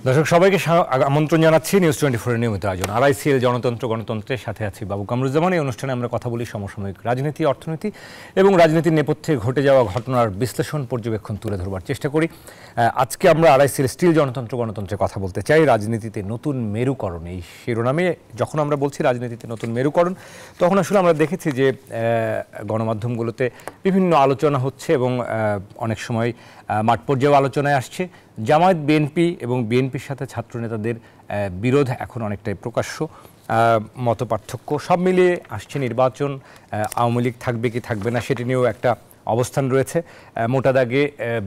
দর্শক সবাইকে আমন্ত্রণ জানাচ্ছি নিউজ 24 এর নিয়মিত আয়োজন আরআইসিএল জনতন্ত্র গণতন্ত্রের সাথে আছি বাবু কামরুজ্জামান। এই অনুষ্ঠানে আমরা কথা বলি সমসাময়িক রাজনীতি, অর্থনীতি এবং রাজনীতির নেপথ্যে ঘটে যাওয়া ঘটনার বিশ্লেষণ পর্যবেক্ষণ তুলে ধরবার চেষ্টা করি। আজকে আমরা আরআইসিএল স্টিল জনতন্ত্র গণতন্ত্রে কথা বলতে চাই রাজনীতিতে নতুন মেরুকরণ। এই শিরোনামে যখন আমরা বলছি রাজনীতিতে নতুন মেরুকরণ, তখন আসলে আমরা দেখেছি যে গণমাধ্যমগুলোতে বিভিন্ন আলোচনা হচ্ছে এবং অনেক সময় মাঠ পর্যায়েও আলোচনায় আসছে। জামায়াত, বিএনপি এবং বিএনপির সাথে ছাত্রনেতাদের বিরোধ এখন অনেকটাই প্রকাশ্য, মতপার্থক্য সব মিলিয়ে আসছে নির্বাচন। আওয়ামী লীগ থাকবে কি থাকবে না সেটি নিয়েও একটা অবস্থান রয়েছে। মোটা দাগে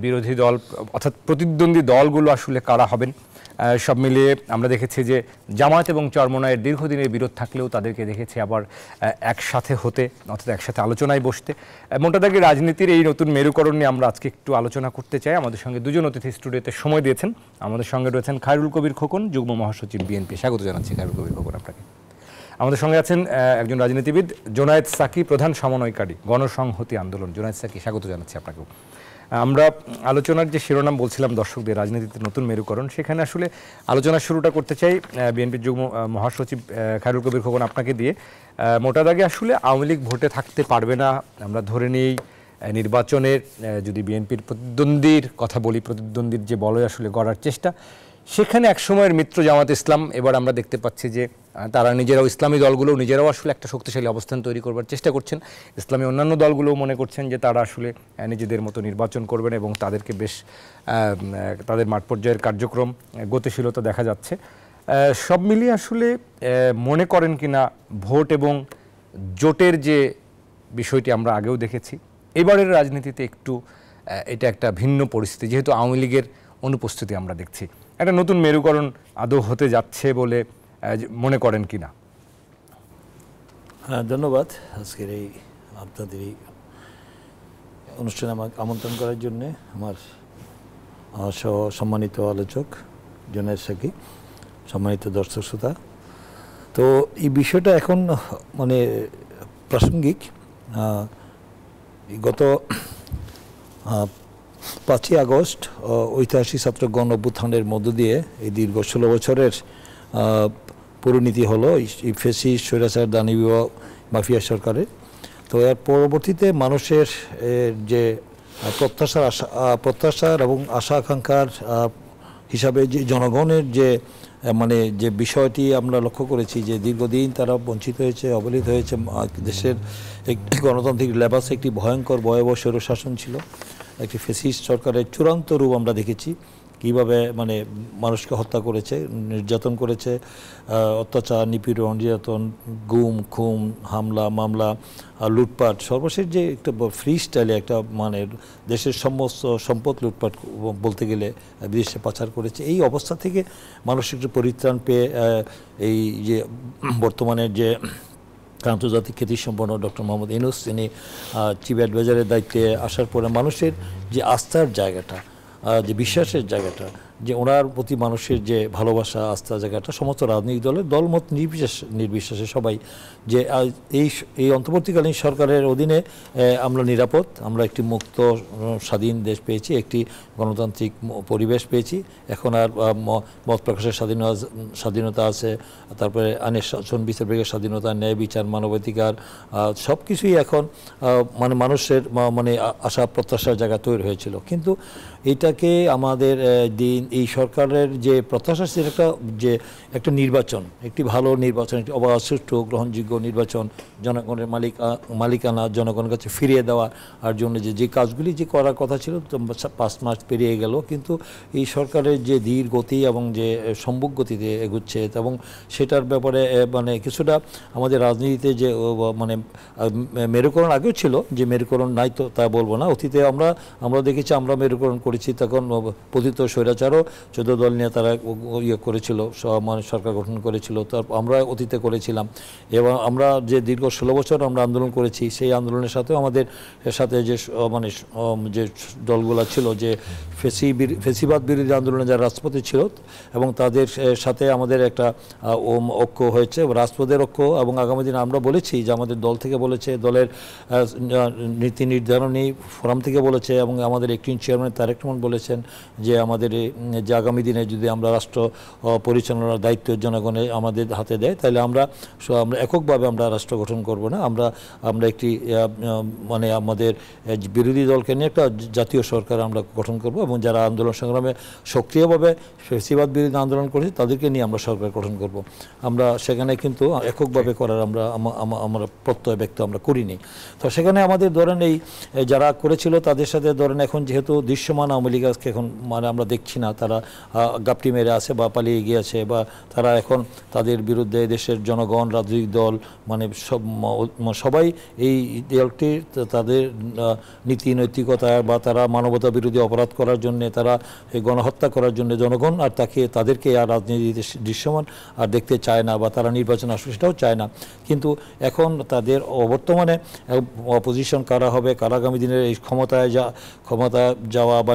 বিরোধী দল অর্থাৎ প্রতিদ্বন্দ্বী দলগুলো আসলে কারা হবেন সব মিলিয়ে আমরা দেখেছি যে জামায়াত এবং চরমোনাইয়ের দীর্ঘদিনের বিরোধ থাকলেও তাদেরকে দেখেছি আবার একসাথে হতে, অর্থাৎ একসাথে আলোচনায় বসতে। মোটা দাগে রাজনীতির এই নতুন মেরুকরণ নিয়ে আমরা আজকে একটু আলোচনা করতে চাই। আমাদের সঙ্গে দুজন অতিথি স্টুডিওতে সময় দিয়েছেন। আমাদের সঙ্গে রয়েছেন খায়রুল কবির খোকন, যুগ্ম মহাসচিব বিএনপি। স্বাগত জানাচ্ছি খায়রুল কবির খোকন আপনাকে। আমাদের সঙ্গে আছেন একজন রাজনীতিবিদ জোনায়েদ সাকি, প্রধান সমন্বয়কারী গণসংহতি আন্দোলন। জোনায়েদ সাকি, স্বাগত জানাচ্ছি আপনাকেও। আমরা আলোচনার যে শিরোনাম বলছিলাম দর্শকদের রাজনীতিতে নতুন মেরুকরণ, সেখানে আসলে আলোচনার শুরুটা করতে চাই বিএনপির যুগ্ম মহাসচিব খায়রুল কবির খোকন আপনাকে দিয়ে। মোটা দাগে আসলে আওয়ামী লীগ ভোটে থাকতে পারবে না আমরা ধরে নিই। নির্বাচনের যদি বিএনপির প্রতিদ্বন্দ্বীর কথা বলি, প্রতিদ্বন্দ্বীর যে বলয় আসলে গড়ার চেষ্টা, সেখানে একসময়ের মিত্র জামাত ইসলাম এবার আমরা দেখতে পাচ্ছি যে তারা নিজেরাও, ইসলামী দলগুলো নিজেরাও আসলে একটা শক্তিশালী অবস্থান তৈরি করবার চেষ্টা করছেন। ইসলামী অন্যান্য দলগুলোও মনে করছেন যে তারা আসলে নিজেদের মতো নির্বাচন করবেন এবং তাদেরকে বেশ তাদের মাঠ পর্যায়ের কার্যক্রম গতিশীলতা দেখা যাচ্ছে। সব মিলিয়ে আসলে মনে করেন কিনা ভোট এবং জোটের যে বিষয়টি আমরা আগেও দেখেছি, এবারের রাজনীতিতে একটু এটা একটা ভিন্ন পরিস্থিতি, যেহেতু আওয়ামী লীগের অনুপস্থিতি আমরা দেখছি, একটা নতুন মেরুকরণ আদৌ হতে যাচ্ছে বলে মনে করেন কিনা? হ্যাঁ, ধন্যবাদ আজকের এই আপনাদের এই অনুষ্ঠানে আমাকে আমন্ত্রণ করার জন্যে। আমার সম্মানিত আলোচক জোনায়েদ সাকি, সম্মানিত দর্শক শ্রোতা, তো এই বিষয়টা এখন মানে প্রাসঙ্গিক। গত 5ই আগস্ট ঐতিহাসিক ছাত্র গণ অভ্যুত্থানের মধ্য দিয়ে এই দীর্ঘ 16 বছরের পরিণতি হলো এই ফ্যাসিস্ট স্বৈরাচার দানবীয় মাফিয়া সরকারের। তো এর পরবর্তীতে মানুষের যে প্রত্যাশার এবং আশা আকাঙ্ক্ষার হিসাবে যে জনগণের যে মানে যে বিষয়টি আমরা লক্ষ্য করেছি যে দীর্ঘদিন তারা বঞ্চিত হয়েছে, অবহেলিত হয়েছে। দেশের একটি গণতান্ত্রিক লেবাসে একটি ভয়ঙ্কর ভয়াবহ স্বৈরশাসন ছিল, একটি ফ্যাসিস্ট সরকারের চূড়ান্ত রূপ আমরা দেখেছি। কীভাবে মানে মানুষকে হত্যা করেছে, নির্যাতন করেছে, অত্যাচার, নিপীড়ন, নির্যাতন, গুম, খুন, হামলা, মামলা, লুটপাট, সর্বশেষ যে একটা ফ্রি স্টাইলে একটা মানে দেশের সমস্ত সম্পদ লুটপাট বলতে গেলে বিদেশে পাচার করেছে। এই অবস্থা থেকে মানুষ একটু পরিত্রাণ পেয়ে এই যে বর্তমানের যে আন্তর্জাতিক খ্যাতিসম্পন্ন ডক্টর মোহাম্মদ ইউনূস, তিনি চিফ অ্যাডভাইজারের দায়িত্বে আসার পরে মানুষের যে আস্থার জায়গাটা, যে বিশ্বাসের জায়গাটা, যে ওনার প্রতি মানুষের যে ভালোবাসা, আস্থা জায়গাটা সমস্ত রাজনৈতিক দলের দলমত নির্বিশেষে সবাই যে এই অন্তর্বর্তীকালীন সরকারের অধীনে আমরা নিরাপদ, আমরা একটি মুক্ত স্বাধীন দেশ পেয়েছি, একটি গণতান্ত্রিক পরিবেশ পেয়েছি। এখন আর মত প্রকাশের স্বাধীনতা আছে, তারপরে আইনের শাসন বিচার বিভাগের স্বাধীনতা, ন্যায় বিচার, মানবাধিকার, সব কিছুই এখন মানে মানুষের মানে আশা প্রত্যাশার জায়গা তৈরি হয়েছিল। কিন্তু এটাকে আমাদের এই সরকারের যে প্রত্যাশা ছিল একটা নির্বাচন, একটি ভালো নির্বাচন, একটি অবাধ, সুষ্ঠু, গ্রহণযোগ্য নির্বাচন, জনগণের মালিকানা জনগণের কাছে ফিরিয়ে দেওয়া আর জন্য যে কাজগুলি যে করার কথা ছিল 5 মাস পেরিয়ে গেল। কিন্তু এই সরকারের যে ধীর গতি এবং যে সম্মুখ গতিতে এগুচ্ছে এবং সেটার ব্যাপারে মানে কিছুটা আমাদের রাজনীতিতে যে মানে মেরুকরণ আগেও ছিল, যে মেরুকরণ নাই তো তা বলবো না। অতীতে আমরা দেখেছি, আমরা মেরুকরণ করেছি, তখন পতিত স্বৈরাচারও আরও 14 দল নিয়ে তারা ইয়ে করেছিল, মানে সরকার গঠন করেছিল। তার আমরা অতীতে করেছিলাম এবং আমরা যে দীর্ঘ 16 বছর আমরা আন্দোলন করেছি, সেই আন্দোলনের সাথেও আমাদের সাথে যে মানে যে দলগুলো ছিল, যে ফেসিবাদ বিরোধী আন্দোলনে যারা রাজপথে ছিল, এবং তাদের সাথে আমাদের একটা ঐক্য হয়েছে, রাজপথের ঐক্য। এবং আগামী দিনে আমরা বলেছি যে আমাদের দল থেকে বলেছে, দলের নীতি নির্ধারণী ফোরাম থেকে বলেছে, এবং আমাদের অ্যাক্টিং চেয়ারম্যান তারেক রহমান বলেছেন যে আমাদের যে আগামী দিনে যদি আমরা রাষ্ট্র পরিচালনার দায়িত্ব জনগণে আমাদের হাতে দেয়, তাহলে আমরা এককভাবে আমরা রাষ্ট্র গঠন করব না, আমরা একটি মানে আমাদের বিরোধী দলকে নিয়ে একটা জাতীয় সরকার আমরা গঠন করব, এবং যারা আন্দোলন সংগ্রামে সক্রিয়ভাবে ফেসিবাদ বিরোধী আন্দোলন করেছে তাদেরকে নিয়ে আমরা সরকার গঠন করব। আমরা সেখানে কিন্তু এককভাবে করার আমরা প্রত্যয় ব্যক্ত আমরা করিনি। তো সেখানে আমাদের ধরেন এই যারা করেছিল তাদের সাথে ধরেন এখন যেহেতু দৃশ্যমান আওয়ামী লীগ আজকে এখন মানে আমরা দেখছি না, তারা গাপটি মেরে আছে বা পালিয়ে গিয়েছে, বা তারা এখন তাদের বিরুদ্ধে দেশের জনগণ, রাজনৈতিক দল মানে সবাই এই দলটি তাদের নীতি নৈতিকতা বা তারা মানবতা বিরোধী অপরাধ করার জন্য, তারা গণহত্যা করার জন্য জনগণ আর তাদেরকে আর রাজনীতিতে দৃশ্যমান আর দেখতে চায় না, বা তারা নির্বাচন আসবে সেটাও চায় না। কিন্তু এখন তাদের বর্তমানে অপোজিশন কারা হবে, কারা আগামী দিনের এই ক্ষমতা যাওয়া বা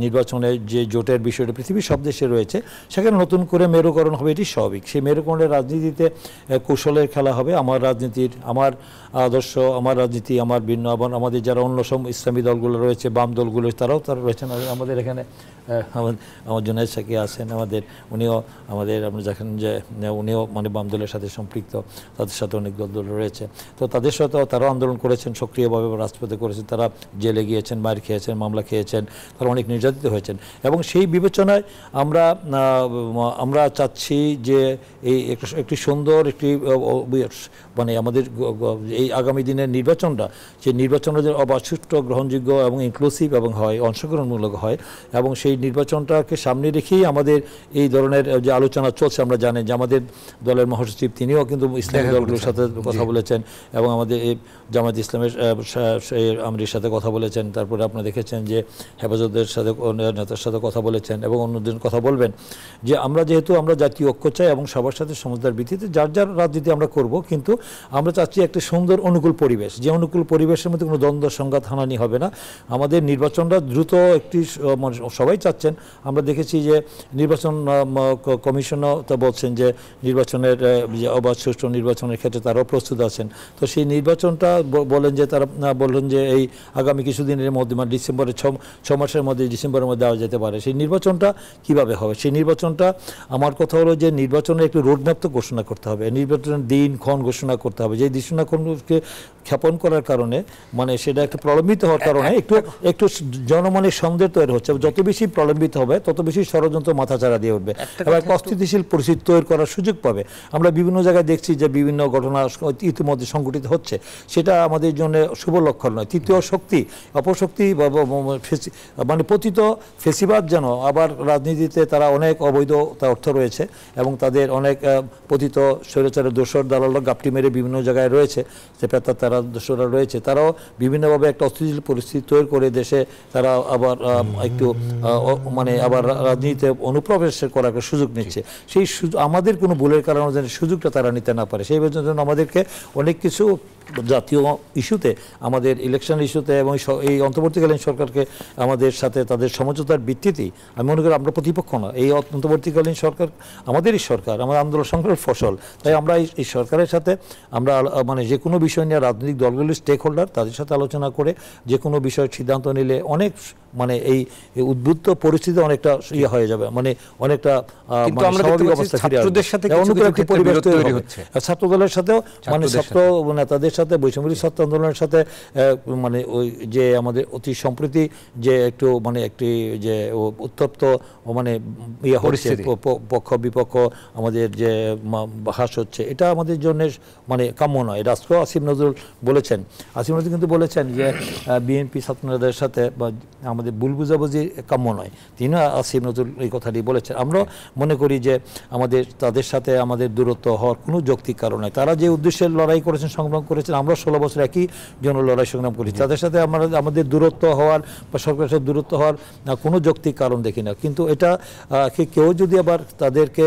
নির্বাচনে যে জোটের বিষয়টা পৃথিবীর সব দেশে রয়েছে, সেখানে নতুন করে মেরুকরণ হবে, এটি স্বাভাবিক। সেই মেরুকরণের রাজনীতিতে কৌশলের খেলা হবে। আমার রাজনীতির, আমার আদর্শ, আমার রাজনীতি, আমার ভিন্ন, আবার আমাদের যারা অন্য সব ইসলামী দলগুলো রয়েছে, বাম দলগুলো, তারা রয়েছেন। আমাদের এখানে আমার জুনায়েদ সাকি আছেন, উনিও আমাদের আমরা দেখেন যে উনিও মানে বাম দলের সাথে সম্পৃক্ত, তাদের সাথে অনেক দল রয়েছে। তো তাদের সাথেও তারাও আন্দোলন করেছেন, সক্রিয়ভাবে রাজপথে করেছেন, তারা জেলে গিয়েছেন, মার খেয়েছেন, মামলা খেয়েছেন, তারা অনেক নির্যাতিত হয়েছেন। এবং সেই বিবেচনায় আমরা চাচ্ছি যে এই একটি সুন্দর একটি মানে আমাদের এই আগামী দিনের নির্বাচনটা, যে নির্বাচনটা যে অবাধ, সুষ্ঠু, গ্রহণযোগ্য এবং ইনক্লুসিভ এবং হয়, অংশগ্রহণমূলক হয়, এবং সেই নির্বাচনটাকে সামনে রেখেই আমাদের এই ধরনের যে আলোচনা চলছে। আমরা জানি যে আমাদের দলের মহাসচিব তিনিও কিন্তু ইসলামী দলগুলোর সাথে কথা বলেছেন, এবং আমাদের এই জামায়াত ইসলামের আমিরের সাথে কথা বলেছেন। তারপরে আপনারা দেখেছেন যে হেফাজতের সাথে নেতার সাথে কথা বলেছেন, এবং অন্যদের কথা বলবেন। যে আমরা যেহেতু আমরা জাতীয় ঐক্য চাই এবং সবার সাথে সমঝদার ভিত্তিতে যার যার রাজনীতি আমরা করব, কিন্তু আমরা চাচ্ছি একটা সুন্দর অনুকূল পরিবেশ, যে অনুকূল পরিবেশের মধ্যে কোনো দ্বন্দ্ব সংঘাত হানানি হবে না। আমাদের নির্বাচনটা দ্রুত একটি সবাই চাচ্ছেন। আমরা দেখেছি যে নির্বাচন কমিশনও তো বলছেন যে নির্বাচনের অবাধ সুষ্ঠু নির্বাচনের ক্ষেত্রে তারাও প্রস্তুত আছেন। তো সেই নির্বাচনটা বললেন যে এই আগামী কিছুদিনের মধ্যে, মানে ডিসেম্বরের 6 মাসের মধ্যে, ডিসেম্বরের মধ্যে দেওয়া যেতে পারে। সেই নির্বাচনটা কিভাবে হবে? সেই নির্বাচনটা আমার কথা হলো যে নির্বাচনের একটি রোডম্যাপ তো ঘোষণা করতে হবে, নির্বাচনের দিন ক্ষণ ঘোষণা করতে হবে। যে দিনক্ষণকে ক্ষেপণ করার কারণে মানে সেটা একটু প্রলম্বিত হওয়ার কারণে একটু জনমনের সন্দেহ তৈরি হচ্ছে। যত বেশি প্রলম্বিত হবে তত বেশি ষড়যন্ত্র মাথাচাড়া দিয়ে উঠবে, এবার অস্থিতিশীল পরিস্থিতি তৈরি করার সুযোগ পাবে। আমরা বিভিন্ন জায়গায় দেখছি যে বিভিন্ন ঘটনা ইতিমধ্যে সংঘটিত হচ্ছে, সেটা আমাদের জন্য শুভ লক্ষণ নয়। তৃতীয় শক্তি, অপশক্তি মানে পতিত ফেসিবাদ যেন আবার রাজনীতিতে তারা অনেক অবৈধ অর্থ রয়েছে, এবং তাদের অনেক পতিত স্বৈরাচারের দোসর দালাল গাপটি মেরে বিভিন্ন জায়গায় রয়েছে, যে পেতার তারা দোসররা রয়েছে, তারাও বিভিন্নভাবে একটা অস্থিতিশীল পরিস্থিতি তৈরি করে দেশে তারা আবার একটু মানে আবার রাজনীতিতে অনুপ্রবেশ করার একটা সুযোগ নিচ্ছে। সেই আমাদের কোনো ভুলের কারণে যেন সুযোগটা তারা নিতে না পারে, সেই জন্য আমাদেরকে অনেক কিছু জাতীয় ইস্যুতে, আমাদের ইলেকশন ইস্যুতে এবং এই অন্তর্বর্তীকালীন সরকারকে আমাদের সাথে তাদের সমঝোতার ভিত্তিতেই, আমি মনে করি আমরা প্রতিপক্ষ না। এই অন্তর্বর্তীকালীন সরকার আমাদেরই সরকার, আমাদের আন্দোলন সংগ্রামের ফসল। তাই আমরা এই সরকারের সাথে আমরা মানে যে কোনো বিষয় নিয়ে রাজনৈতিক দলগুলির স্টেক হোল্ডার, তাদের সাথে আলোচনা করে যে কোনো বিষয়ের সিদ্ধান্ত নিলে অনেক মানে এই উদ্বুদ্ধ পরিস্থিতি অনেকটা ইয়ে হয়ে যাবে, মানে অনেকটা স্বাভাবিক অবস্থা ফিরে আসবে। ছাত্র দলের সাথেও মানে ছাত্র নেতাদের সাথে, বৈষম্যবিরোধী ছাত্র আন্দোলনের সাথে মানে ওই যে আমাদের অতি সম্প্রতি যে একটু মানে একটি যে উত্তপ্ত মানে ইয়ে হচ্ছে, পক্ষ বিপক্ষ আমাদের যে হাস হচ্ছে, এটা আমাদের জন্য মানে কাম্য নয়। রাষ্ট্র আসিফ নজরুল বলেছেন, আসিফ নজরুল কিন্তু বলেছেন যে বিএনপি ছাত্র নেতাদের সাথে বা আমাদের আমাদের ভুল বুঝাবুঝি কাম্য নয়। তিনি আসিফ নজরুল এই কথাটি বলেছেন। আমরা মনে করি যে তাদের সাথে আমাদের দূরত্ব হওয়ার কোনো যৌক্তিক কারণ নাই। তারা যে উদ্দেশ্যে লড়াই করেছেন, সংগ্রাম করেছেন, আমরা 16 বছর একই জন্য লড়াই সংগ্রাম করেছি। তাদের সাথে আমাদের দূরত্ব হওয়ার বা সরকারের সাথে দূরত্ব হওয়ার কোনো যৌক্তিক কারণ দেখি না। কিন্তু এটা কেউ যদি আবার তাদেরকে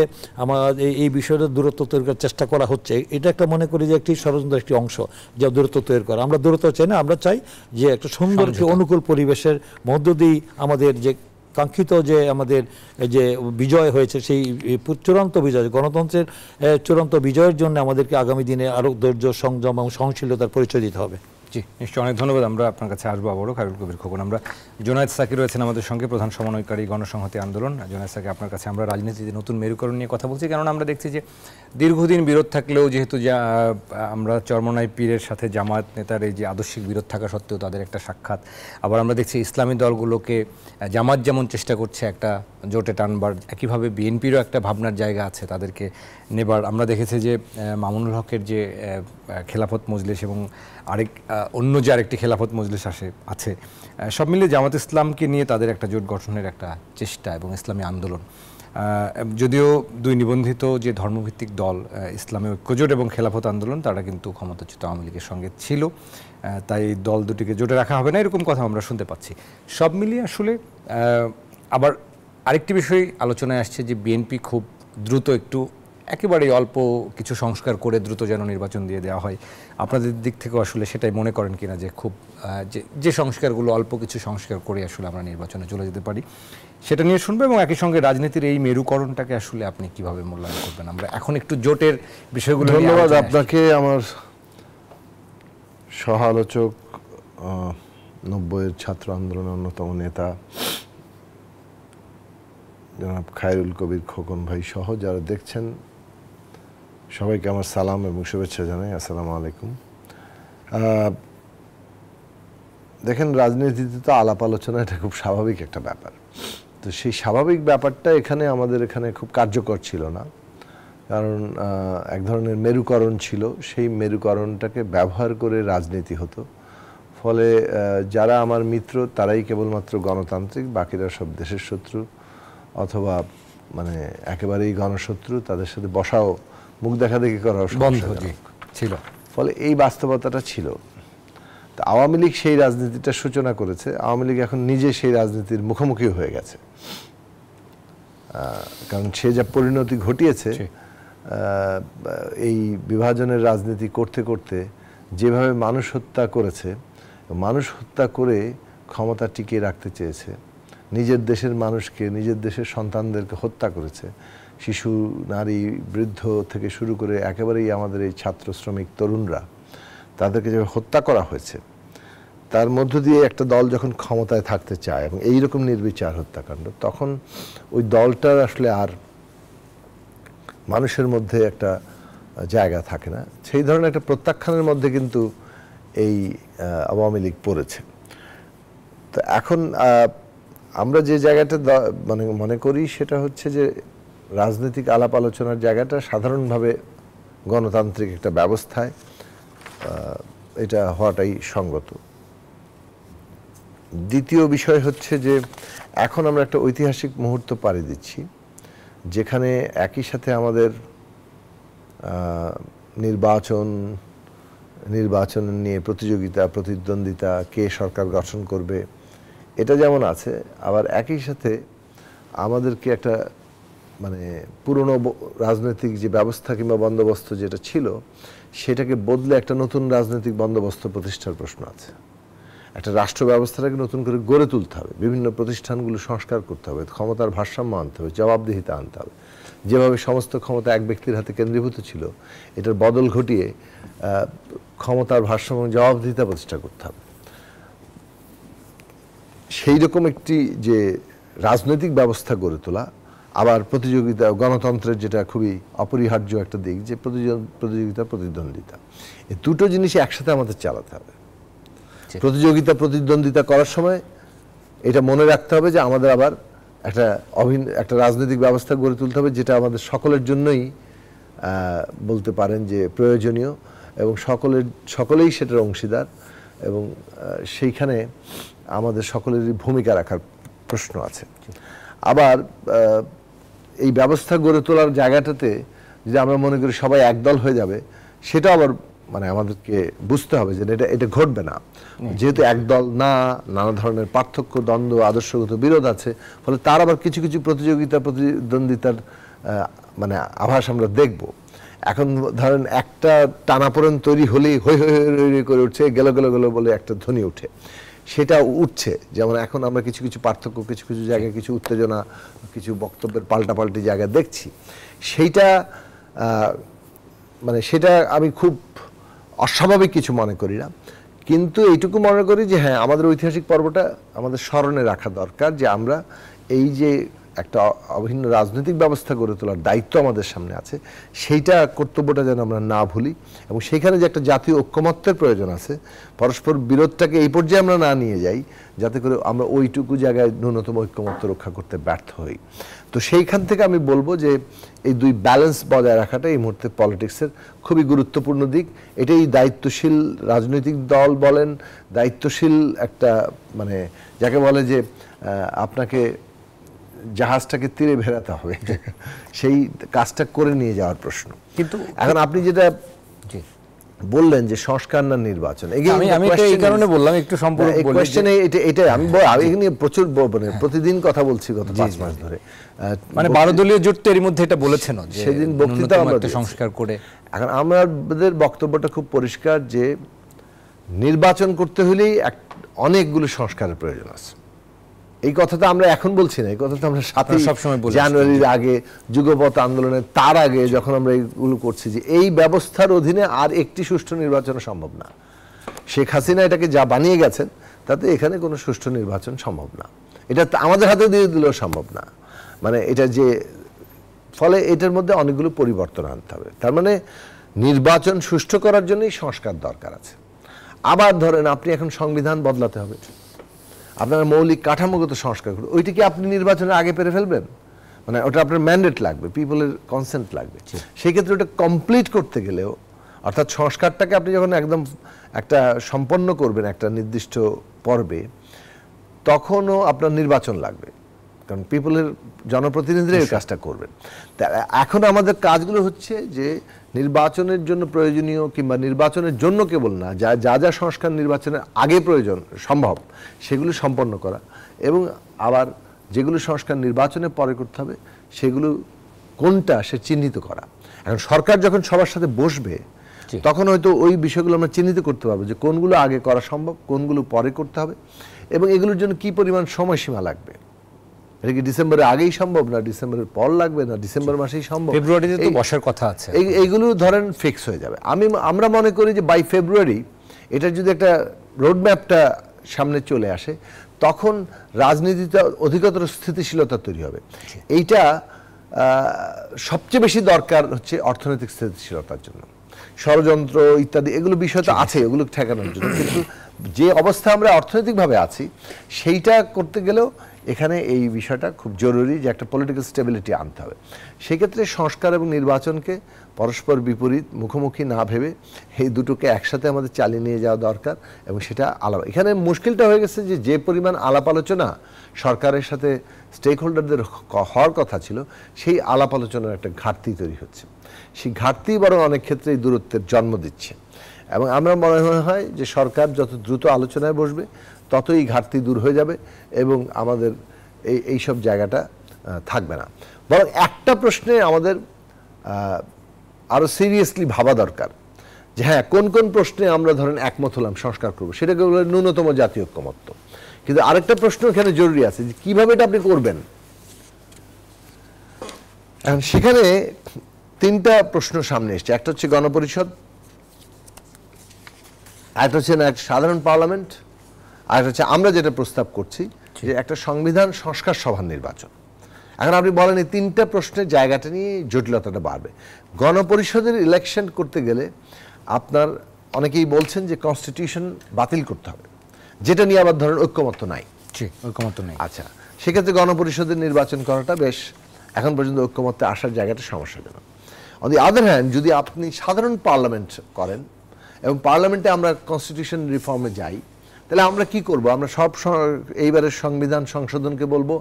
এই বিষয়টা দূরত্ব তৈরি করার চেষ্টা করা হচ্ছে, এটা একটা মনে করি যে একটি ষড়যন্ত্রের একটি অংশ, যে দূরত্ব তৈরি করা। আমরা দূরত্ব চাই না, আমরা চাই যে একটা সুন্দর অনুকূল পরিবেশের মধ্য দিয়ে আমাদের যে কাঙ্ক্ষিত যে আমাদের যে বিজয় হয়েছে, সেই চূড়ান্ত বিজয়, গণতন্ত্রের চূড়ান্ত বিজয়ের জন্য আমাদেরকে আগামী দিনে আরও ধৈর্য, সংযম এবং সহনশীলতার পরিচয় দিতে হবে। জি, নিশ্চয়ই, অনেক ধন্যবাদ। আমরা আপনার কাছে আসবো আবারও। খায়রুল কবির খোকন। আমরা জুনায়েদ সাকি রয়েছেন আমাদের সঙ্গে, প্রধান সমন্বয়কারী গণসংহতি আন্দোলন। জুনায়েদ সাকি, আপনার কাছে আমরা রাজনীতিতে নতুন মেরুকরণ নিয়ে কথা বলছি, কারণ আমরা দেখছি যে দীর্ঘদিন বিরোধ থাকলেও, যেহেতু আমরা চরমোনাই পীরের সাথে জামায়াত নেতার এই যে আদর্শিক বিরোধ থাকা সত্ত্বেও তাদের একটা সাক্ষাৎ, আবার আমরা দেখছি ইসলামী দলগুলোকে জামাত যেমন চেষ্টা করছে একটা জোটে টানবার, একইভাবে বিএনপিরও একটা ভাবনার জায়গা আছে তাদেরকে নেবার। আমরা দেখেছি যে মামুনুল হকের যে খেলাফত মজলিস এবং অন্য যে আরেকটি খেলাফত মজলিস আছে, সব মিলিয়ে জামাত ইসলামকে নিয়ে তাদের একটা জোট গঠনের একটা চেষ্টা এবং ইসলামী আন্দোলন। যদিও দুই নিবন্ধিত যে ধর্মভিত্তিক দল ইসলামী ঐক্যজোট এবং খেলাফত আন্দোলন, তারা কিন্তু ক্ষমতাচ্যুত আওয়ামী লীগের সঙ্গে ছিল, তাই দল দুটিকে জোটে রাখা হবে না, এরকম কথা আমরা শুনতে পাচ্ছি। সব মিলিয়ে আসলে আবার আরেকটি বিষয় আলোচনায় আসছে যে বিএনপি খুব দ্রুত একটু একেবারেই অল্প কিছু সংস্কার করে দ্রুত যেন নির্বাচন দিয়ে দেওয়া হয়। আপনাদের দিক থেকেও আসলে সেটাই মনে করেন কিনা যে খুব যে সংস্কারগুলো, অল্প কিছু সংস্কার করে আসলে আমরা নির্বাচনে চলে যেতে পারি, সেটা নিয়ে শুনবো। এবং একই সঙ্গে রাজনীতির এই মেরুকরণটাকে আসলে আপনি কিভাবে মূল্যায়ন করবেন? আমরা এখন একটু জোটের বিষয়গুলো। ধন্যবাদ আপনাকে। আমার সহ আলোচক, 90-এর ছাত্র আন্দোলনের অন্যতম নেতা জনাব খায়রুল কবির খোকন ভাই সহ যারা দেখছেন, সবাইকে আমার সালাম এবং শুভেচ্ছা জানাই। আসসালামু আলাইকুম। দেখেন, রাজনীতিতে তো আলাপ আলোচনা এটা খুব স্বাভাবিক একটা ব্যাপার। তো সেই স্বাভাবিক ব্যাপারটা আমাদের এখানে খুব কার্যকর ছিল না, কারণ এক ধরনের মেরুকরণ ছিল। সেই মেরুকরণটাকে ব্যবহার করে রাজনীতি হতো। ফলে যারা আমার মিত্র তারাই কেবলমাত্র গণতান্ত্রিক, বাকিরা সব দেশের শত্রু অথবা মানে একেবারেই গণশত্রু। তাদের সাথে বসাও, মুখ দেখাদেখি করাও বন্ধ ছিল। ফলে এই বাস্তবতাটা ছিল। তো আওয়ামী লীগ সেই রাজনীতিটা সূচনা করেছে। আওয়ামী লীগ এখন নিজে সেই রাজনীতির মুখোমুখি হয়ে গেছে, কারণ সে যা পরিণতি ঘটিয়েছে এই বিভাজনের রাজনীতি করতে করতে, যেভাবে মানুষ হত্যা করেছে, মানুষ হত্যা করে ক্ষমতা টিকিয়ে রাখতে চেয়েছে, নিজের দেশের মানুষকে, নিজের দেশের সন্তানদেরকে হত্যা করেছে, শিশু, নারী, বৃদ্ধ থেকে শুরু করে একেবারেই আমাদের এই ছাত্র, শ্রমিক, তরুণরা, তাদেরকে যে হত্যা করা হয়েছে, তার মধ্য দিয়ে একটা দল যখন ক্ষমতায় থাকতে চায় এবং এইরকম নির্বিচার হত্যাকাণ্ড, তখন ওই দলটার আসলে আর মানুষের মধ্যে একটা জায়গা থাকে না। সেই ধরনের একটা প্রত্যাখ্যানের মধ্যে কিন্তু এই আওয়ামী লীগ পড়েছে। তো এখন আমরা যে জায়গাটা মানে মনে করি সেটা হচ্ছে যে রাজনৈতিক আলাপ আলোচনার জায়গাটা সাধারণভাবে গণতান্ত্রিক একটা ব্যবস্থায় এটা হওয়াটাই সঙ্গত। দ্বিতীয় বিষয় হচ্ছে যে এখন আমরা একটা ঐতিহাসিক মুহূর্ত পাড়ি দিচ্ছি, যেখানে একই সাথে আমাদের নির্বাচন নিয়ে প্রতিযোগিতা, প্রতিদ্বন্দ্বিতা, কে সরকার গঠন করবে, এটা যেমন আছে, আবার একই সাথে আমাদেরকে একটা মানে পুরনো রাজনৈতিক যে ব্যবস্থা কিংবা বন্দোবস্ত যেটা ছিল, সেটাকে বদলে একটা নতুন রাজনৈতিক বন্দোবস্ত প্রতিষ্ঠার প্রশ্ন আছে। একটা রাষ্ট্র ব্যবস্থাটাকে নতুন করে গড়ে তুলতে হবে, বিভিন্ন প্রতিষ্ঠানগুলো সংস্কার করতে হবে, ক্ষমতার ভারসাম্য আনতে হবে, জবাবদিহিতা আনতে হবে। যেভাবে সমস্ত ক্ষমতা এক ব্যক্তির হাতে কেন্দ্রীভূত ছিল, এটার বদল ঘটিয়ে ক্ষমতার ভারসাম্য, জবাবদিহিতা প্রতিষ্ঠা করতে হবে। সেই রকম একটি যে রাজনৈতিক ব্যবস্থা গড়ে তোলা, আবার প্রতিযোগিতা, গণতন্ত্রের যেটা খুবই অপরিহার্য একটা দিক, যে প্রতিযোগিতা, প্রতিদ্বন্দ্বিতা, এই দুটো জিনিস একসাথে আমাদের চালাতে হবে। প্রতিযোগিতা, প্রতিদ্বন্দ্বিতা করার সময় এটা মনে রাখতে হবে যে আমাদের আবার একটা রাজনৈতিক ব্যবস্থা গড়ে তুলতে হবে, যেটা আমাদের সকলের জন্যই বলতে পারেন যে প্রয়োজনীয়, এবং সকলেই সেটার অংশীদার। এবং সেইখানে আমাদের সকলেরই ভূমিকা রাখার প্রশ্ন আছে। আবার এই ব্যবস্থা গড়ে তোলার জায়গাটাতে যদি আমরা মনে করি সবাই একদল হয়ে যাবে, সেটা আবার মানে আমাদেরকে বুঝতে হবে যে এটা ঘটবে না। যেহেতু একদল না, নানা ধরনের পার্থক্য, দ্বন্দ্ব, আদর্শগত বিরোধ আছে, ফলে তার আবার কিছু কিছু প্রতিযোগিতা, প্রতিদ্বন্দ্বিতার মানে আভাস আমরা দেখব। এখন ধরেন একটা টানাপোড়েন তৈরি হলেই হই হই হই করে উঠছে, গেল গেল গেল বলে একটা ধ্বনি উঠে, সেটা উঠছে। যেমন এখন আমরা কিছু কিছু পার্থক্য, কিছু কিছু জায়গায় কিছু উত্তেজনা, কিছু বক্তব্যের পাল্টাপাল্টি জায়গায় দেখছি। সেইটা মানে সেটা আমি খুব অস্বাভাবিক কিছু মনে করি না, কিন্তু এইটুকু মনে করি যে হ্যাঁ, আমাদের ঐতিহাসিক পর্বটা আমাদের স্মরণে রাখা দরকার, যে আমরা এই যে একটা অভিন্ন রাজনৈতিক ব্যবস্থা গড়ে তোলার দায়িত্ব আমাদের সামনে আছে, সেইটা কর্তব্যটা যেন আমরা না ভুলি, এবং সেখানে যে একটা জাতীয় ঐক্যমত্যের প্রয়োজন আছে, পরস্পর বিরোধটাকে এই পর্যায়ে আমরা না নিয়ে যাই যাতে করে আমরা ওইটুকু জায়গায় ন্যূনতম ঐক্যমত্য রক্ষা করতে ব্যর্থ হই। তো সেইখান থেকে আমি বলবো যে এই দুই ব্যালেন্স বজায় রাখাটা এই মুহূর্তে পলিটিক্সের খুবই গুরুত্বপূর্ণ দিক। এটাই দায়িত্বশীল রাজনৈতিক দল বলেন, দায়িত্বশীল একটা মানে যাকে বলে যে আপনাকে জাহাজটাকে তীরে ভেড়াতে হবে, সেই কাজটা করে নিয়ে যাওয়ার প্রশ্ন। কিন্তু এখন আপনি যেটা বললেন যে সংস্কার না নির্বাচন, আমি এই কারণে বললাম একটু সম্পূর্ণ কোশ্চেনে এটা আমি নিয়ে প্রচুর মানে প্রতিদিন কথা বলছি গত 5 মাস ধরে, মানে 12 দলীয় জোট এর মধ্যে এটা বলেছেন সেদিন বক্তৃতা আমরা সংস্কার করে। এখন আমাদের বক্তব্যটা খুব পরিষ্কার যে নির্বাচন করতে হলেই অনেকগুলো সংস্কারের প্রয়োজন আছে। এই কথাটা আমরা এখন বলছি না, এই কথাটা আমরা 7 জানুয়ারির আগে, যুগপৎ আন্দোলনের তার আগে যখন আমরা এইগুলো করছি, যে এই ব্যবস্থার অধীনে আর একটি সুষ্ঠু নির্বাচন সম্ভব না। শেখ হাসিনা এটাকে যা বানিয়ে গেছেন তাতে এখানে কোনো সুষ্ঠু নির্বাচন সম্ভব না, এটা আমাদের হাতে দিয়ে দিলেও সম্ভব না। মানে এটা যে ফলে এটার মধ্যে অনেকগুলো পরিবর্তন আনতে হবে। তার মানে নির্বাচন সুষ্ঠু করার জন্যই সংস্কার দরকার আছে। আবার ধরেন আপনি এখন সংবিধান বদলাতে হবে, আপনার মৌলিক কাঠামোগত সংস্কার করবে, ওইটা কি আপনি নির্বাচনের আগে পেরে ফেলবেন? মানে ওটা আপনার ম্যান্ডেট লাগবে, পিপলের কনসেন্ট লাগবে। সেই ক্ষেত্রে ওটা কমপ্লিট করতে গেলেও, অর্থাৎ সংস্কারটাকে আপনি যখন একদম একটা সম্পন্ন করবেন একটা নির্দিষ্ট পর্বে, তখনও আপনার নির্বাচন লাগবে, কারণ পিপলের জনপ্রতিনিধিরা এই কাজটা করবেন। তা এখন আমাদের কাজগুলো হচ্ছে যে নির্বাচনের জন্য প্রয়োজনীয় কিংবা নির্বাচনের জন্য কেবল না, যা যা সংস্কার নির্বাচনের আগে প্রয়োজন সম্ভব সেগুলো সম্পন্ন করা, এবং আবার যেগুলো সংস্কার নির্বাচনের পরে করতে হবে সেগুলো কোনটা সে চিহ্নিত করা। এখন সরকার যখন সবার সাথে বসবে তখন হয়তো ওই বিষয়গুলো আমরা চিহ্নিত করতে পারবো যে কোনগুলো আগে করা সম্ভব, কোনগুলো পরে করতে হবে, এবং এগুলোর জন্য কি পরিমাণ সময়সীমা লাগবে। এটা কি ডিসেম্বরের আগেই সম্ভব, না ডিসেম্বরের পর লাগবে, না ডিসেম্বর মাসেই সম্ভব, ফেব্রুয়ারিতে তো বসার কথা আছে, এইগুলো ধরেন ফিক্স হয়ে যাবে। আমরা মনে করি যে বাই ফেব্রুয়ারি এটা যদি একটা রোডম্যাপটা সামনে চলে আসে, তখন রাজনীতিতে অধিকতর স্থিতিশীলতা তৈরি হবে। এইটা সবচেয়ে বেশি দরকার হচ্ছে অর্থনৈতিক স্থিতিশীলতার জন্য। ষড়যন্ত্র ইত্যাদি এগুলো বিষয় তো আছে, এগুলো ঠেকানোর জন্য, কিন্তু যে অবস্থা আমরা অর্থনৈতিকভাবে আছি সেইটা করতে গেলেও এখানে এই বিষয়টা খুব জরুরি যে একটা পলিটিক্যাল স্টেবিলিটি আনতে হবে। সেক্ষেত্রে সংস্কার এবং নির্বাচনকে পরস্পর বিপরীত মুখোমুখি না ভেবে এই দুটোকে একসাথে আমাদের চালিয়ে নিয়ে যাওয়া দরকার, এবং সেটা আলাপ। এখানে মুশকিলটা হয়ে গেছে যে পরিমাণ আলাপ আলোচনা সরকারের সাথে স্টেক হোল্ডারদের হওয়ার কথা ছিল, সেই আলাপ আলোচনার একটা ঘাটতি তৈরি হচ্ছে। সেই ঘাটতি বরং অনেক ক্ষেত্রে এই দূরত্বের জন্ম দিচ্ছে, এবং আমরা মনে হয় যে সরকার যত দ্রুত আলোচনায় বসবে ততই ঘাটতি দূর হয়ে যাবে, এবং আমাদের এই সব জায়গাটা থাকবে না। বরং একটা প্রশ্নে আমাদের আরও সিরিয়াসলি ভাবা দরকার যে হ্যাঁ, কোন কোন প্রশ্নে আমরা ধরেন একমত হলাম সংস্কার করবো, সেটাকে বলে ন্যূনতম জাতীয় ঐক্যমত্য। কিন্তু আরেকটা প্রশ্ন এখানে জরুরি আছে যে কীভাবে এটা আপনি করবেন। এখন সেখানে 3টা প্রশ্ন সামনে এসছে। একটা হচ্ছে গণপরিষদ, আরেকটা হচ্ছে না একটা সাধারণ পার্লামেন্ট, আর হচ্ছে আমরা যেটা প্রস্তাব করছি যে একটা সংবিধান সংস্কার সভার নির্বাচন। এখন আপনি বলেন এই 3টা প্রশ্নের জায়গাটা নিয়ে জটিলতাটা বাড়বে। গণপরিষদের ইলেকশন করতে গেলে আপনার অনেকেই বলছেন যে কনস্টিটিউশন বাতিল করতে হবে, যেটা নিয়ে আবার ধরেন ঐক্যমত্য নাই। ঐক্যমত্য নেই। আচ্ছা, সেক্ষেত্রে গণপরিষদের নির্বাচন করাটা বেশ এখন পর্যন্ত ঐক্যমত্যে আসার জায়গাটা সমস্যাজনক। অন দি আদার হ্যান্ড, যদি আপনি সাধারণ পার্লামেন্ট করেন এবং পার্লামেন্টে আমরা কনস্টিটিউশন রিফর্মে যাই, তাহলে আমরা কি করব? আমরা সব এইবারের সংবিধান সংশোধনকে বলবো